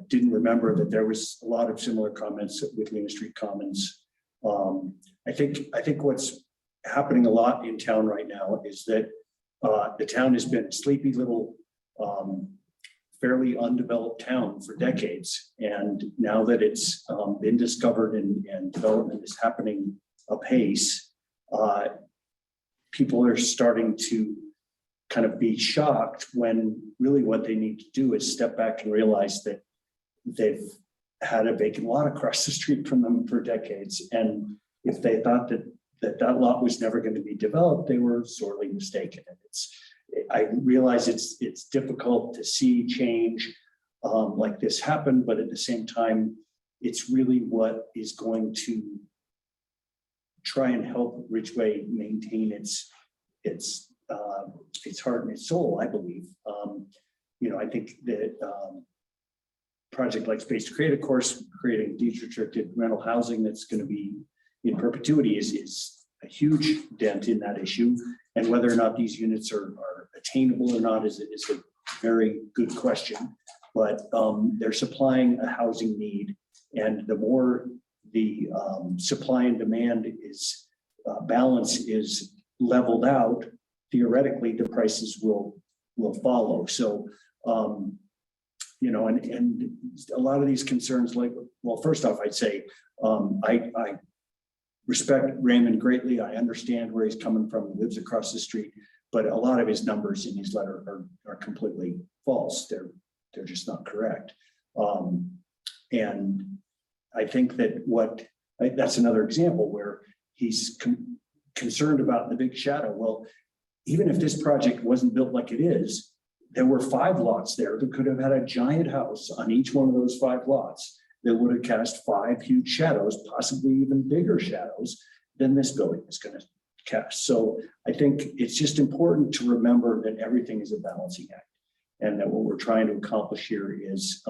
didn't remember that there was a lot of similar comments with Lena Street Commons. I think what's happening a lot in town right now is that the town has been a sleepy little fairly undeveloped town for decades. And now that it's been discovered and development is happening apace, people are starting to kind of be shocked when really what they need to do is step back and realize that they've had a vacant lot across the street from them for decades. And if they thought that lot was never going to be developed, they were sorely mistaken. And I realize it's difficult to see change like this happen, but at the same time, it's really what is going to try and help Ridgway maintain its heart and its soul, I believe. I think that project like Space to Create, of course, creating deed restricted rental housing that's going to be in perpetuity is a huge dent in that issue. And whether or not these units are attainable or not is a very good question. But they're supplying a housing need, and the more the supply and demand is balance is leveled out, theoretically the prices will follow. So you know, and a lot of these concerns, like, well, first off, I'd say I respect Raymond greatly. I understand where he's coming from. He lives across the street, but a lot of his numbers in his letter are completely false. They're just not correct. And I think that that's another example where he's concerned about the big shadow. Well, even if this project wasn't built like it is, there were 5 lots there that could have had a giant house on each one of those 5 lots that would have cast 5 huge shadows, possibly even bigger shadows than this building is going to cast. So I think it's just important to remember that everything is a balancing act, and that what we're trying to accomplish here is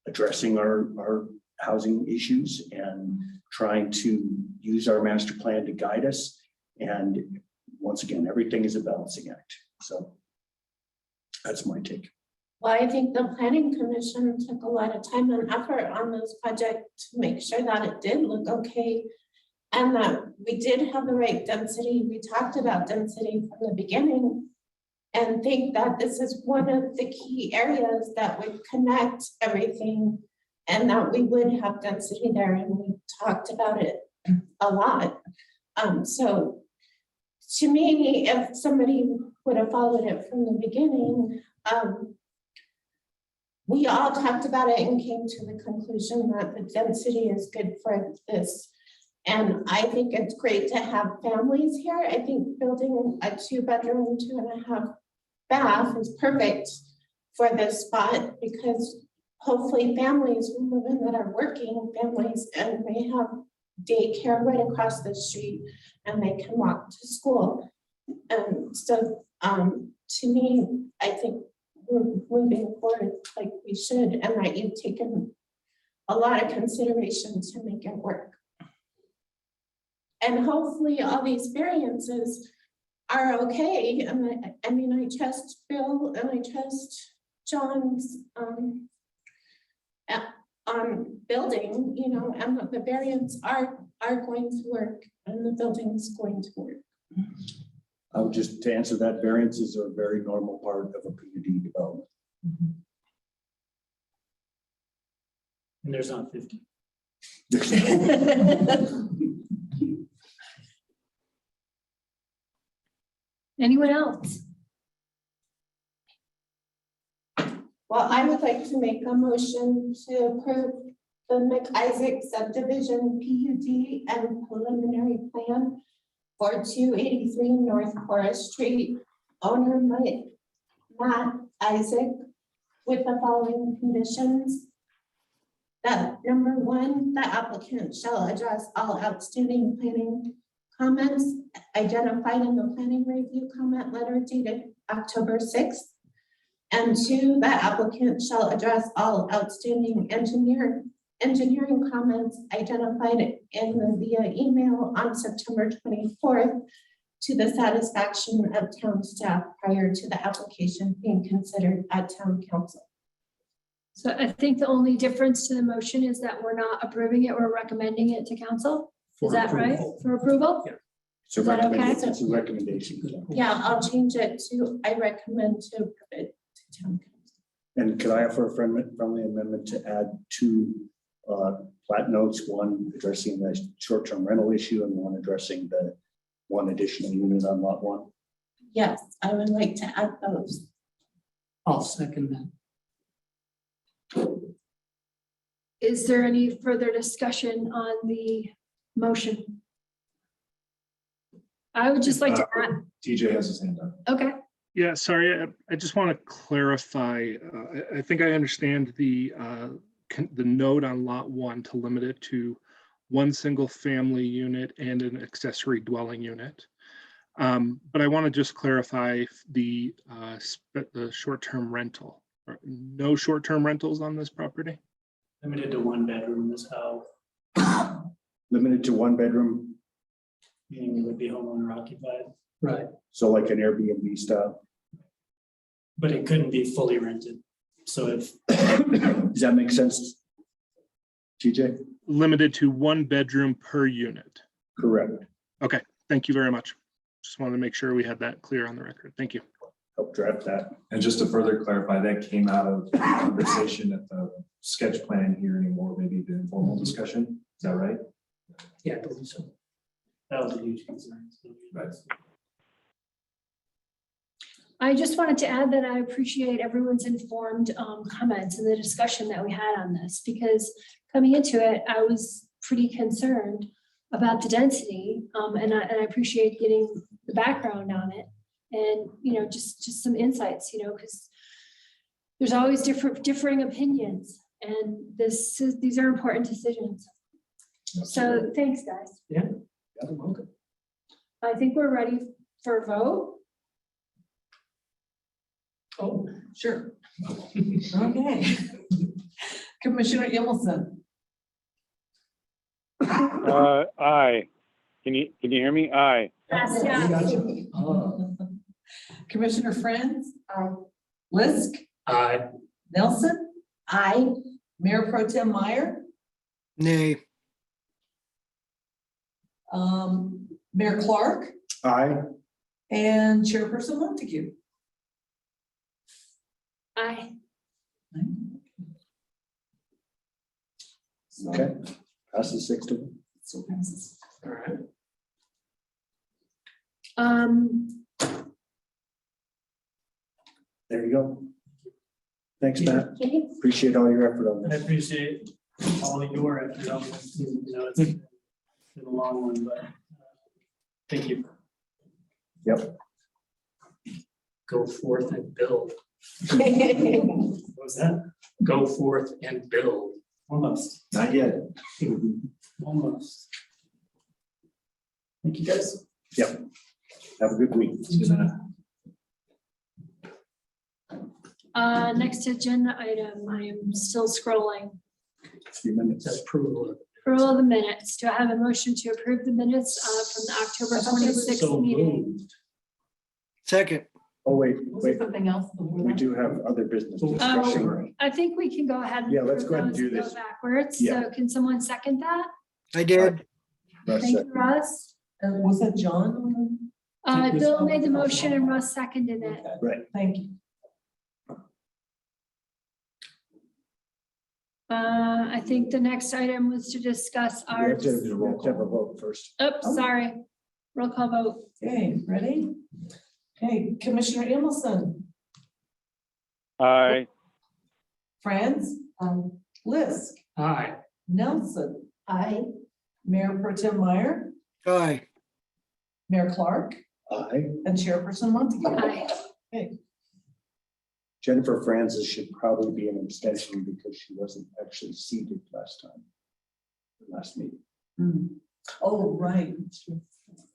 addressing our housing issues and trying to use our master plan to guide us. And once again, everything is a balancing act. So that's my take. Well, I think the planning commission took a lot of time and effort on this project to make sure that it did look okay, and that we did have the right density. We talked about density from the beginning, and think that this is one of the key areas that would connect everything, and that we would have density there, and we talked about it a lot. So to me, if somebody would have followed it from the beginning, we all talked about it and came to the conclusion that the density is good for this. And I think it's great to have families here. I think building a 2-bedroom, 2.5 bath is perfect for this spot, because hopefully families will move in that are working families, and they have daycare right across the street, and they can walk to school. And so to me, I think we're moving forward like we should, and that you've taken a lot of consideration to make it work. And hopefully all these variances are okay. And I mean, I trust Bill and I trust John's on building, you know, and the variants are going to work, and the building is going to work. Just to answer that, variances are a very normal part of a PUD development. And there's not 50. Anyone else? Well, I would like to make a motion to approve the McIsaac subdivision PUD and preliminary plan for 283 North Cora Street, owner Matt Isaac, with the following conditions. That number 1, the applicant shall address all outstanding planning comments identified in the planning review comment letter dated October 6th. And 2, the applicant shall address all outstanding engineering comments identified in the via email on September 24th to the satisfaction of town staff prior to the application being considered at town council. So I think the only difference to the motion is that we're not approving it, we're recommending it to council. Is that right? For approval? Yeah. So Is that okay? it's a recommendation. Yeah, I'll change it to, I recommend to approve it to town council. And could I offer a friendly amendment to add 2 plat notes, one addressing the short-term rental issue and one addressing the 1 additional unit on lot 1? Yes, I would like to add those. I'll second that. Is there any further discussion on the motion? I would just like to add, TJ has his hand up. okay, Yeah, sorry, I just want to clarify. I think I understand the note on lot 1 to limit it to 1 single family unit and an accessory dwelling unit. But I want to just clarify the short-term rental. no short-term rentals on this property? Limited to one bedroom is how, Limited to one bedroom, meaning it would be homeowner occupied, Right. so like an Airbnb style. but it couldn't be fully rented. So if, Does that make sense? TJ? Limited to one bedroom per unit. Correct. Okay, thank you very much. Just wanted to make sure we had that clear on the record. Thank you. Help draft that. And just to further clarify, that came out of conversation at the sketch plan hearing or maybe the informal discussion. Is that right? Yeah, I believe so. that was a huge concern. So, Right. I just wanted to add that I appreciate everyone's informed comments and the discussion that we had on this, because coming into it, I was pretty concerned about the density, and I appreciate getting the background on it. And, just some insights, because there's always differing opinions, and these are important decisions. So thanks, guys. Yeah. I think we're ready for a vote. Oh, sure. Okay. Commissioner Emelson, Aye. Can you hear me? Aye. Yes, yes. Commissioner Friends, Lisk, Aye. Nelson, Mayor Pro Tem Meyer, Nay. Mayor Clark, Aye. and Chairperson Montague. Aye. Okay. Passes 6-1. So passes. All right. There you go. Thanks, Matt. Appreciate all your effort on I this. appreciate all your effort on this. It's been a long one, but thank you. Yep. Go forth and build. What was that? Go forth and build. Almost, Not yet. almost. Thank you, guys. Yep. Have a good week. Next agenda item, I am still scrolling. Few minutes. That's approval. Approval of the minutes. Do I have a motion to approve the minutes from the October twenty-sixth So meeting? moved. Second. Oh, wait. Something else. We do have other business discussion. I think we can go ahead. And Yeah, let's approve go ahead and those do and go this. Backwards. Yeah. So can someone second that? I did. Russ, Thank you, Russ. Was that John? Bill made the motion and Russ seconded it. Right. Thank you. I think the next item was to discuss We our, have to have a vote first. oops, sorry. Roll call vote. Okay, ready? Okay, Commissioner Emelson, Aye. Franz, Lisk, Aye. Nelson. Mayor Pro Tem Meyer, Aye. Mayor Clark, Aye. and Chairperson Montague. Aye. Okay, Jennifer Francis should probably be an abstention because she wasn't actually seated last time. Last meeting. oh, right.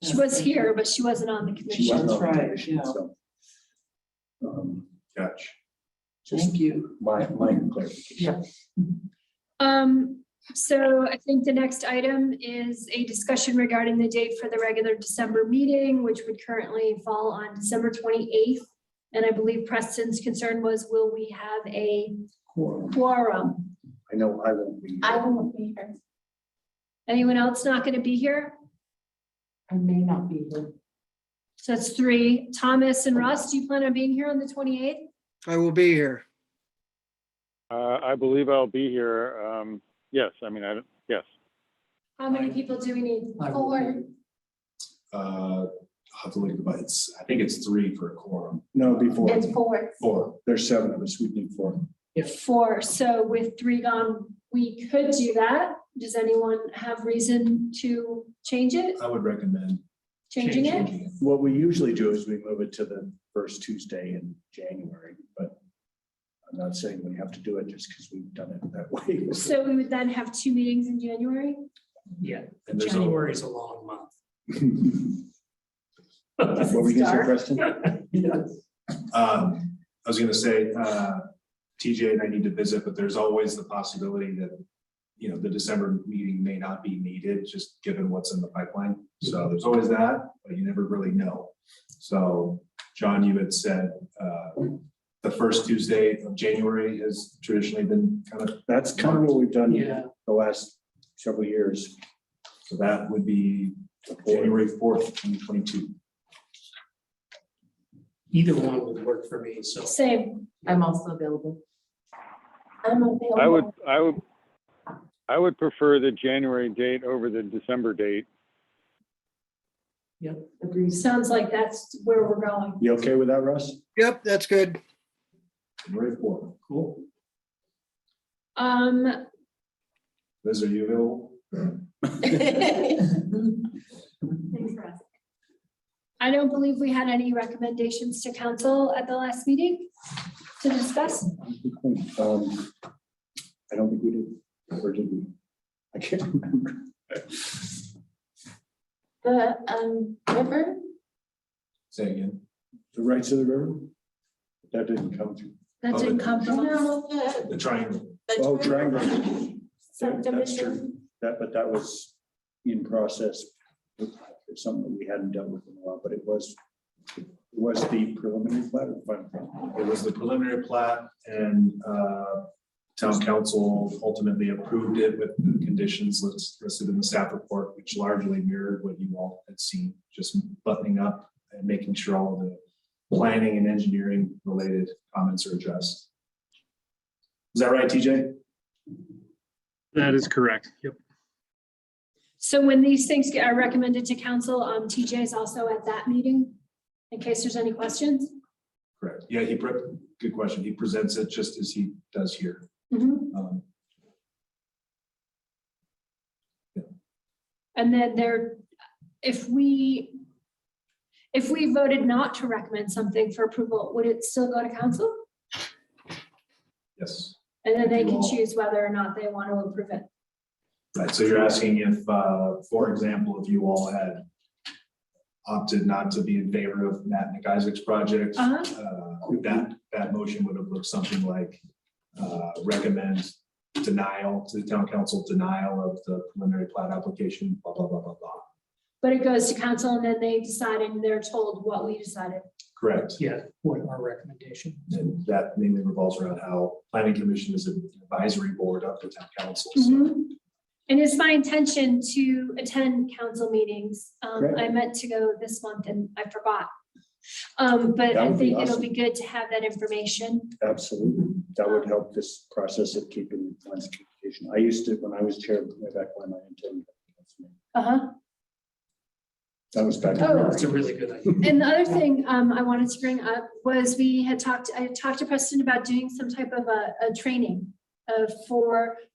She was here, but she wasn't on the She commission. wasn't on the That's right, commission, yeah. so. Gotcha. Just Thank you. my clarification. So I think the next item is a discussion regarding the date for the regular December meeting, which would currently fall on December 28th. And I believe Preston's concern was, will we have a quorum? I know I won't be. won't be here. Anyone else not going to be here? I may not be here. So that's 3. Thomas and Russ, do you plan on being here on the 28th? I will be here. I believe I'll be here. Yes, I mean, yes. How many people do we need? I will be. I'll have to look at it. I think it's 3 for a quorum. No, before. 4. There's 7 of us. We need 4. 4. So with 3 gone, we could do that. Does anyone have reason to change it? I would recommend Changing it? changing it. What we usually do is we move it to the first Tuesday in January, but I'm not saying we have to do it just because we've done it that way. So we would then have 2 meetings in January? Yeah, And there's a- January is a long month. What were you gonna say, Preston? I was gonna say, TJ and I need to visit, but there's always the possibility that, the December meeting may not be needed, just given what's in the pipeline. So there's always that, but you never really know. So John, you had said the first Tuesday of January has traditionally been That's kind of what we've done Yeah. the last several years. so that would be January 4th, 2022. Either one would work for me, so. Same. I'm also available. I'm available. I would prefer the January date over the December date. Yep. Agreed. Sounds like that's where we're going. You okay with that, Russ? Yep, that's good. January 4th. Cool. Liz, are you available? Thanks for asking. I don't believe we had any recommendations to council at the last meeting to discuss. I don't think we did, or did we? I can't remember. The river, Say again. The rights of the river? That didn't come through. That didn't come from us. no, The triangle. Oh, triangle. That's subdivision. true. But that was in process. It's something that we hadn't dealt with in a while, but it was the preliminary plat or final plat? It was the preliminary plat and town council ultimately approved it with the conditions listed in the staff report, which largely mirrored what you all had seen, just buttoning up and making sure all of the planning and engineering related comments are addressed. Is that right, TJ? That is correct. Yep. So when these things are recommended to council, TJ is also at that meeting, in case there's any questions. Correct. Yeah, good question. He presents it just as he does here. Mhm. And then if we voted not to recommend something for approval, would it still go to council? Yes. And then they You can all- choose whether or not they want to approve it. Right, so you're asking if, for example, if you all had opted not to be in favor of Matt McIsaac's project, that motion would have looked something like recommend denial to the town council, denial of the preliminary plat application, blah, blah, blah, blah, blah. But it goes to council and then they decide and they're told what we decided. Correct. Yeah, what our recommendation. And that mainly revolves around how planning commission is an advisory board up to town council. So Mhm. And it's my intention to attend council meetings. Great. I meant to go this month and I forgot. But That I would be think it'll awesome. be good to have that information. Absolutely. That would help this process of keeping lines of communication. I used to, when I was chair, way back when I intended. Uh-huh. That was back. Oh. That's a really good idea. And the other thing I wanted to bring up was I had talked to Preston about doing some type of a training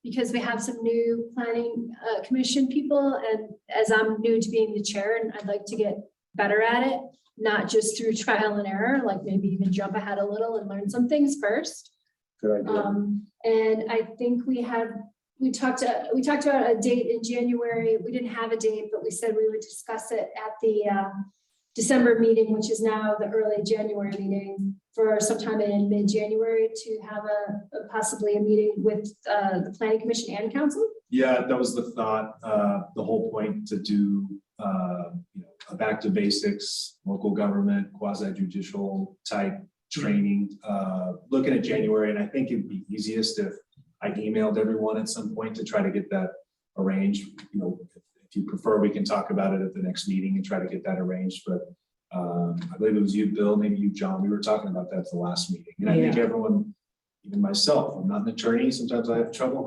because we have some new planning commission people, and as I'm new to being the chair, and I'd like to get better at it, not just through trial and error, like maybe even jump ahead a little and learn some things first. Good idea. And I think we talked about a date in January. We didn't have a date, but we said we would discuss it at the December meeting, which is now the early January meeting, for sometime in mid-January to have possibly a meeting with the planning commission and council. yeah, that was the thought, the whole point to do, a back to basics, local government, quasi judicial type training, looking at January. And I think it'd be easiest if I emailed everyone at some point to try to get that arranged. If you prefer, we can talk about it at the next meeting and try to get that arranged. But I believe it was you, Bill, maybe you, John, we were talking about that at the last meeting. And I think everyone, even myself, I'm not an attorney. Sometimes I have trouble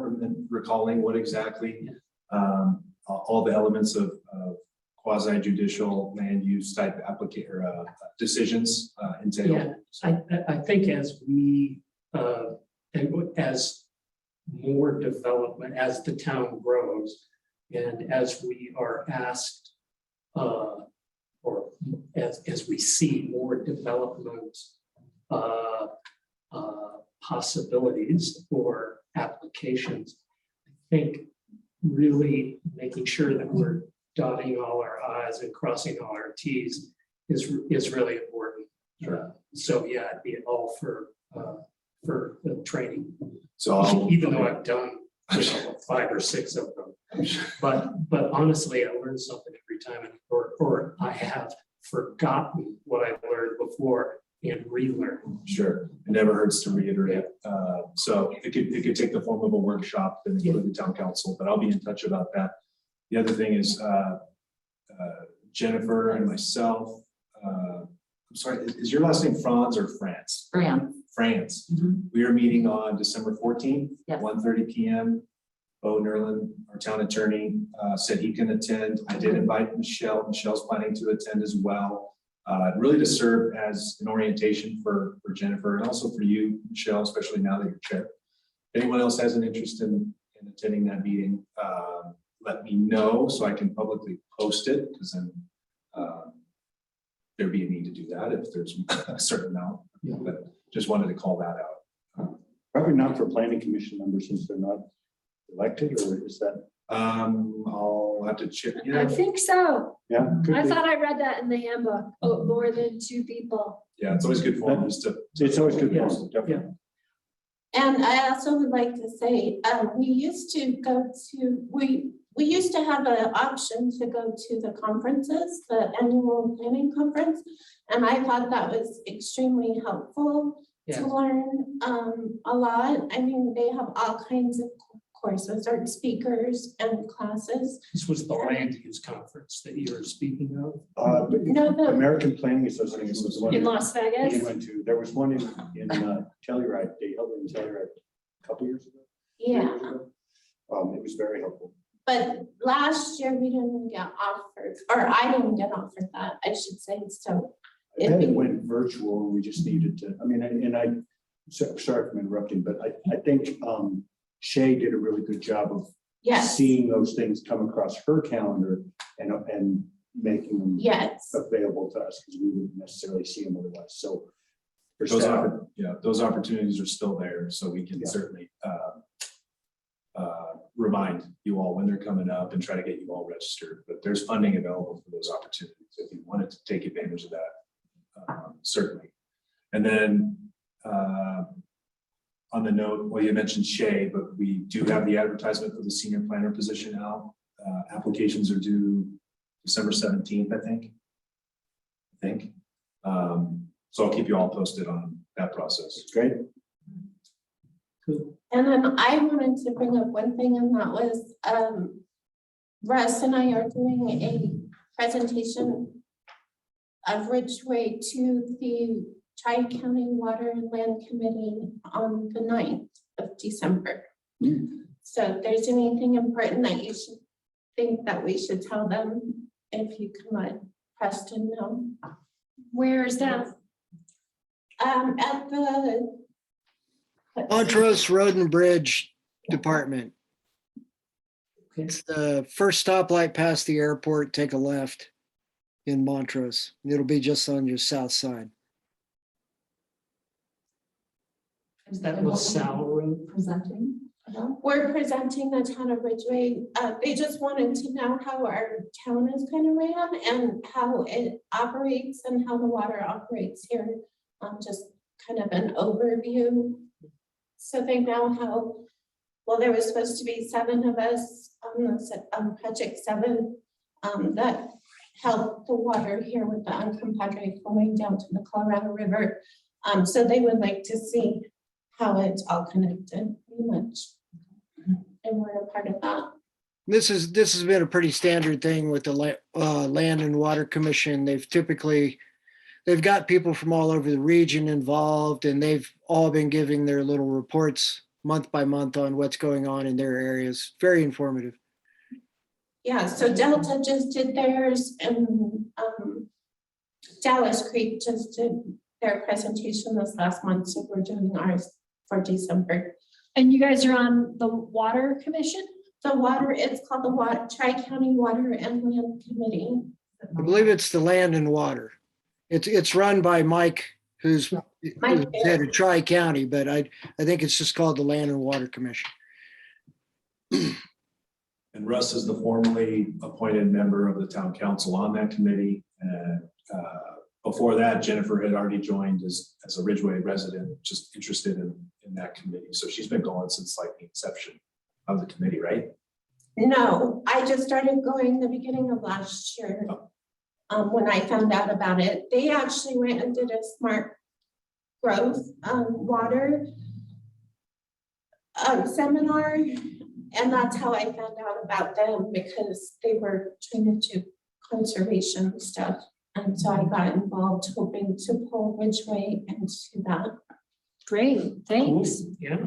recalling what exactly all the elements of quasi judicial land use type decisions entail. Yeah, I think as we, as more development, as the town grows, and as we are asked, or as we see more development possibilities or applications, I think really making sure that we're dotting all our i's and crossing all our t's is really important. So yeah, I'd be all for the training, So even though I've done, 5 or 6 of them. But honestly, I learn something every time, or I have forgotten what I learned before and relearn. Sure, it never hurts to reiterate. So it could take the form of a workshop and include the town council, but I'll be in touch about that. The other thing is Jennifer and myself, I'm sorry, is your last name Franz or France? Fran. France. Mhm. We are meeting on December 14th, Yes. 1:30 PM. Bo Nerlin, our town attorney, said he can attend. I did invite Michelle. Michelle's planning to attend as well. Really to serve as an orientation for Jennifer and also for you, Michelle, especially now that you're chair. If anyone else has an interest in attending that meeting, let me know so I can publicly post it, because then there'd be a need to do that if there's a certain amount. But just wanted to call that out. Probably not for planning commission members since they're not elected, or is that? I'll have to check. I think so. Yeah. could I be. thought I read that in the handbook. Oh, more than 2 people. Yeah, it's always good form just to. It's always good. Yes, Definitely. And I also would like to say, we used to have an option to go to the conferences, the annual planning conference. And I thought that was extremely helpful Yeah. to learn a lot. I mean, they have all kinds of courses or speakers and classes. This was the land use conference that you were speaking of. But No, the- American Planning Association was the one. In that Las we Vegas. went to. There was one in Telluride. They held it in Telluride a couple years ago. 3 Yeah, years ago. It was very helpful. but last year we didn't get offered, or I didn't get offered that, I should say, so. And it went virtual, and we just needed to, I mean, sorry for interrupting, but I think Shay did a really good job of Yes, seeing those things come across her calendar and making them yes. available to us, because we wouldn't necessarily see them otherwise, so. For Those staff, those opportunities are still there, so we can Yeah. certainly remind you all when they're coming up and try to get you all registered. But there's funding available for those opportunities if you wanted to take advantage of that, certainly. And then on the note, well, you mentioned Shay, but we do have the advertisement for the senior planner position now. Applications are due December 17th, I think. So I'll keep you all posted on that process. great. And then I wanted to bring up one thing, and that was, Russ and I are doing a presentation of Ridgway to the Tri-County Water and Land Committee on the 9th of December. So if there's anything important that you should think that we should tell them, if you can let Preston know. Where is that? At the. Montrose Road and Bridge Department. Okay. It's the first stoplight past the airport, take a left in Montrose. It'll be just on your south side. Is that LaSalle Road? Presenting. We're presenting the town of Ridgway. They just wanted to know how our town is kind of ran and how it operates and how the water operates here. Just kind of an overview. So they know how, well, there was supposed to be 7 of us on project 7 that helped the water here with the uncompadre flowing down to the Colorado River. So they would like to see how it's all connected pretty much. And we're a part of that. This has been a pretty standard thing with the Land and Water Commission. They've got people from all over the region involved, and they've all been giving their little reports month by month on what's going on in their areas. Very informative. Yeah, so Delta just did theirs, and Dallas Creek just did their presentation this last month, so we're doing ours for December. And you guys are on the Water Commission? The water, it's called the Tri-County Water and Land Committee. I believe it's the Land and Water. It's run by Mike, who's head of Tri-County, but I think it's just called the Land and Water Commission. And Russ is the formally appointed member of the town council on that committee. And before that, Jennifer had already joined as a Ridgway resident, just interested in that committee. So she's been going since like the inception of the committee, right? No, I just started going the beginning of last year. When I found out about it, they actually went and did a smart growth water seminar. And that's how I found out about them, because they were trying to do conservation stuff. And so I got involved hoping to pull Ridgway into that. Great, thanks. Yeah.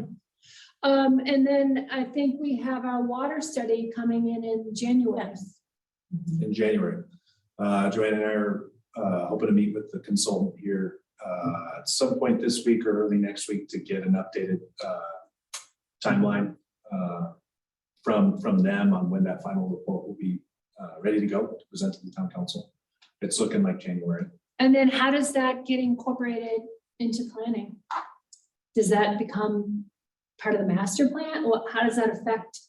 And then I think we have our water study coming in January. In January. Joanne and I are hoping to meet with the consultant here at some point this week or early next week to get an updated timeline from them on when that final report will be ready to go to present to the town council. It's looking like January. And then how does that get incorporated into planning? Does that become part of the master plan? Well, how does that affect?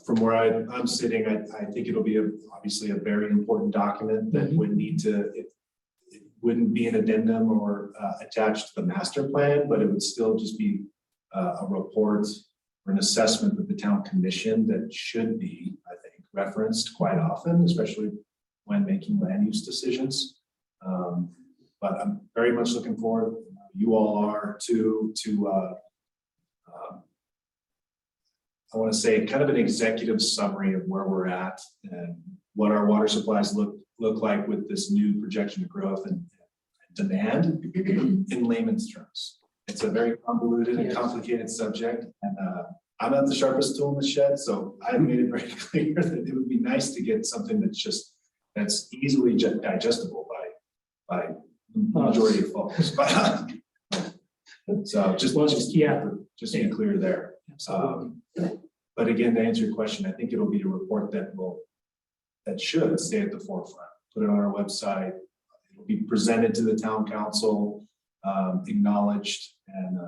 From where I'm sitting, I think it'll be obviously a very important document that would need to, it wouldn't be an addendum or attached to the master plan, but it would still just be a report or an assessment with the town commission that should be, I think, referenced quite often, especially when making land use decisions. But I'm very much looking forward, you all are to I want to say kind of an executive summary of where we're at and what our water supplies look like with this new projection of growth and demand in layman's terms. It's a very convoluted and complicated subject, and I'm not the sharpest tool in the shed, so I made it very clear that it would be nice to get something that's easily digestible by the majority of folks. So just to be clear there. But again, to answer your question, I think it'll be a report that should stay at the forefront. Put it on our website. It'll be presented to the town council, acknowledged, and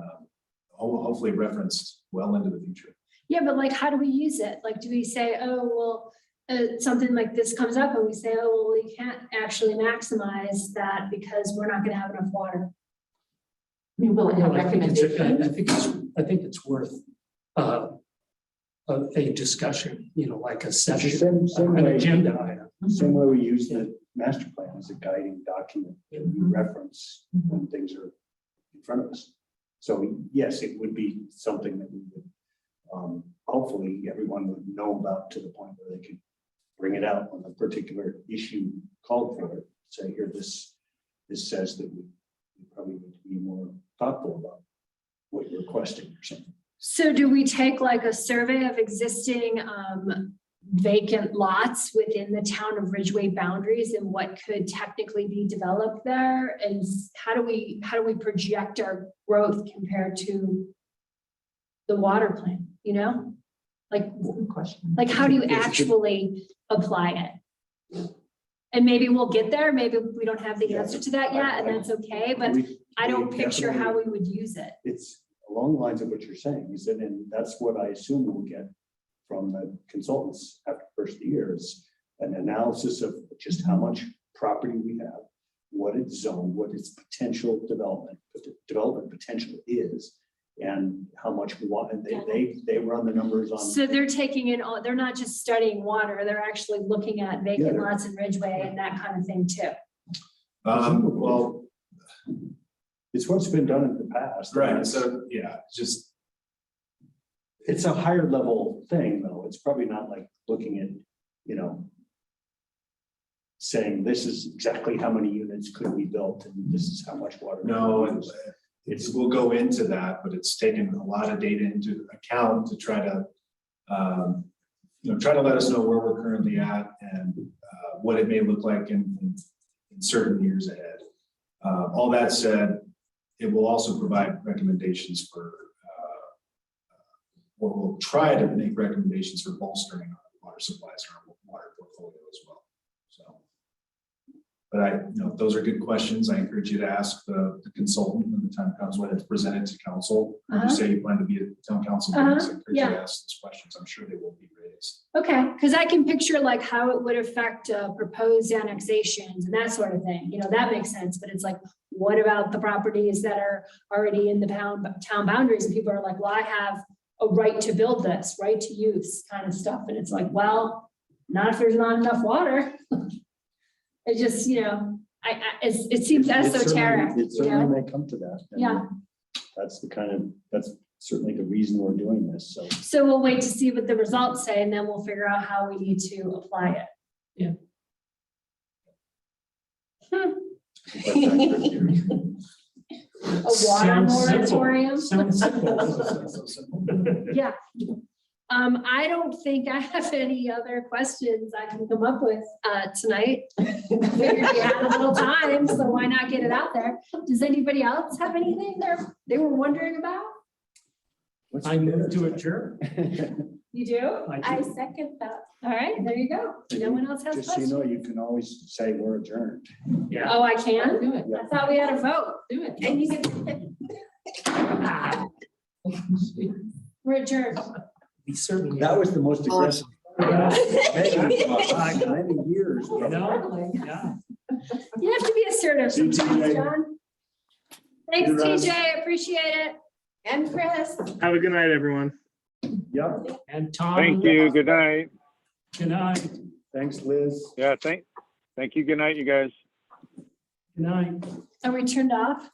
hopefully referenced well into the future. Yeah, but like, how do we use it? Like, do we say, oh, well, something like this comes up and we say, oh, well, we can't actually maximize that because we're not gonna have enough water. I mean, will it have recommendations? I think it's worth a discussion, like a session, an agenda item. Same way we use the master plan as a guiding document that we reference when things are in front of us. So yes, it would be something that we would, hopefully everyone would know about to the point where they could bring it out on a particular issue called for it. Say here, this says that we probably need to be more thoughtful about what you're requesting or something. So do we take like a survey of existing vacant lots within the town of Ridgway boundaries and what could technically be developed there? And how do we project our growth compared to the water plan, Like, like how do you actually apply it? And maybe we'll get there. Maybe we don't have the answer to that yet, and that's okay, but I don't picture how we would use it. It's along the lines of what you're saying, is that, and that's what I assume we'll get from the consultants after the first year, is an analysis of just how much property we have, what it's zoned, what its potential development potential is, and how much water. They run the numbers on. So they're taking in all, they're not just studying water, they're actually looking at vacant lots in Ridgway and that kind of thing too. Well, it's what's been done in the past. Right. So it's a higher level thing though. It's probably not like looking at, saying this is exactly how many units could be built and this is how much water. No, we'll go into that, but it's taken a lot of data into account to try to, try to let us know where we're currently at and what it may look like in certain years ahead. All that said, it will also provide recommendations for, or we'll try to make recommendations for bolstering our water supplies or our water portfolio as well. So, but those are good questions. I encourage you to ask the consultant when the time comes when it's presented to council. When you say you plan to be at town council meetings, I encourage you to ask those questions. I'm sure they will be raised. Okay, because I can picture like how it would affect proposed annexations and that sort of thing. That makes sense, but it's like, what about the properties that are already in the town boundaries? And people are like, well, I have a right to build this, right to use kind of stuff. And it's like, well, not if there's not enough water. It just, you know, it seems esoteric, It you know? certainly may come to that. and Yeah. That's certainly the reason we're doing this, so. So we'll wait to see what the results say, and then we'll figure out how we need to apply it. Yeah. A water Sounds simple. moratorium. Sounds simple. Yeah. I don't think I have any other questions I can come up with, tonight. Figured we had a little time, so why not get it out there? Does anybody else have anything they were wondering about? I move to adjourn. You do? I second that. All right, there you go. No one else has Just so you questions? know, you can always say we're adjourned. Yeah. Oh, I can? Do it, I thought we had a vote. do it. And you can. We're adjourned. We certainly. That was the most aggressive. Yeah. Many years. You know? Yeah. You have to be assertive See you, sometimes, TJ. John. Thanks, You're right. TJ. Appreciate it. And Chris. Have a good night, everyone. Yep, And Tom. Thank you. Good night. Good night. thanks, Liz. Yeah, thank you. Good night, you guys. Good night. Are we turned off?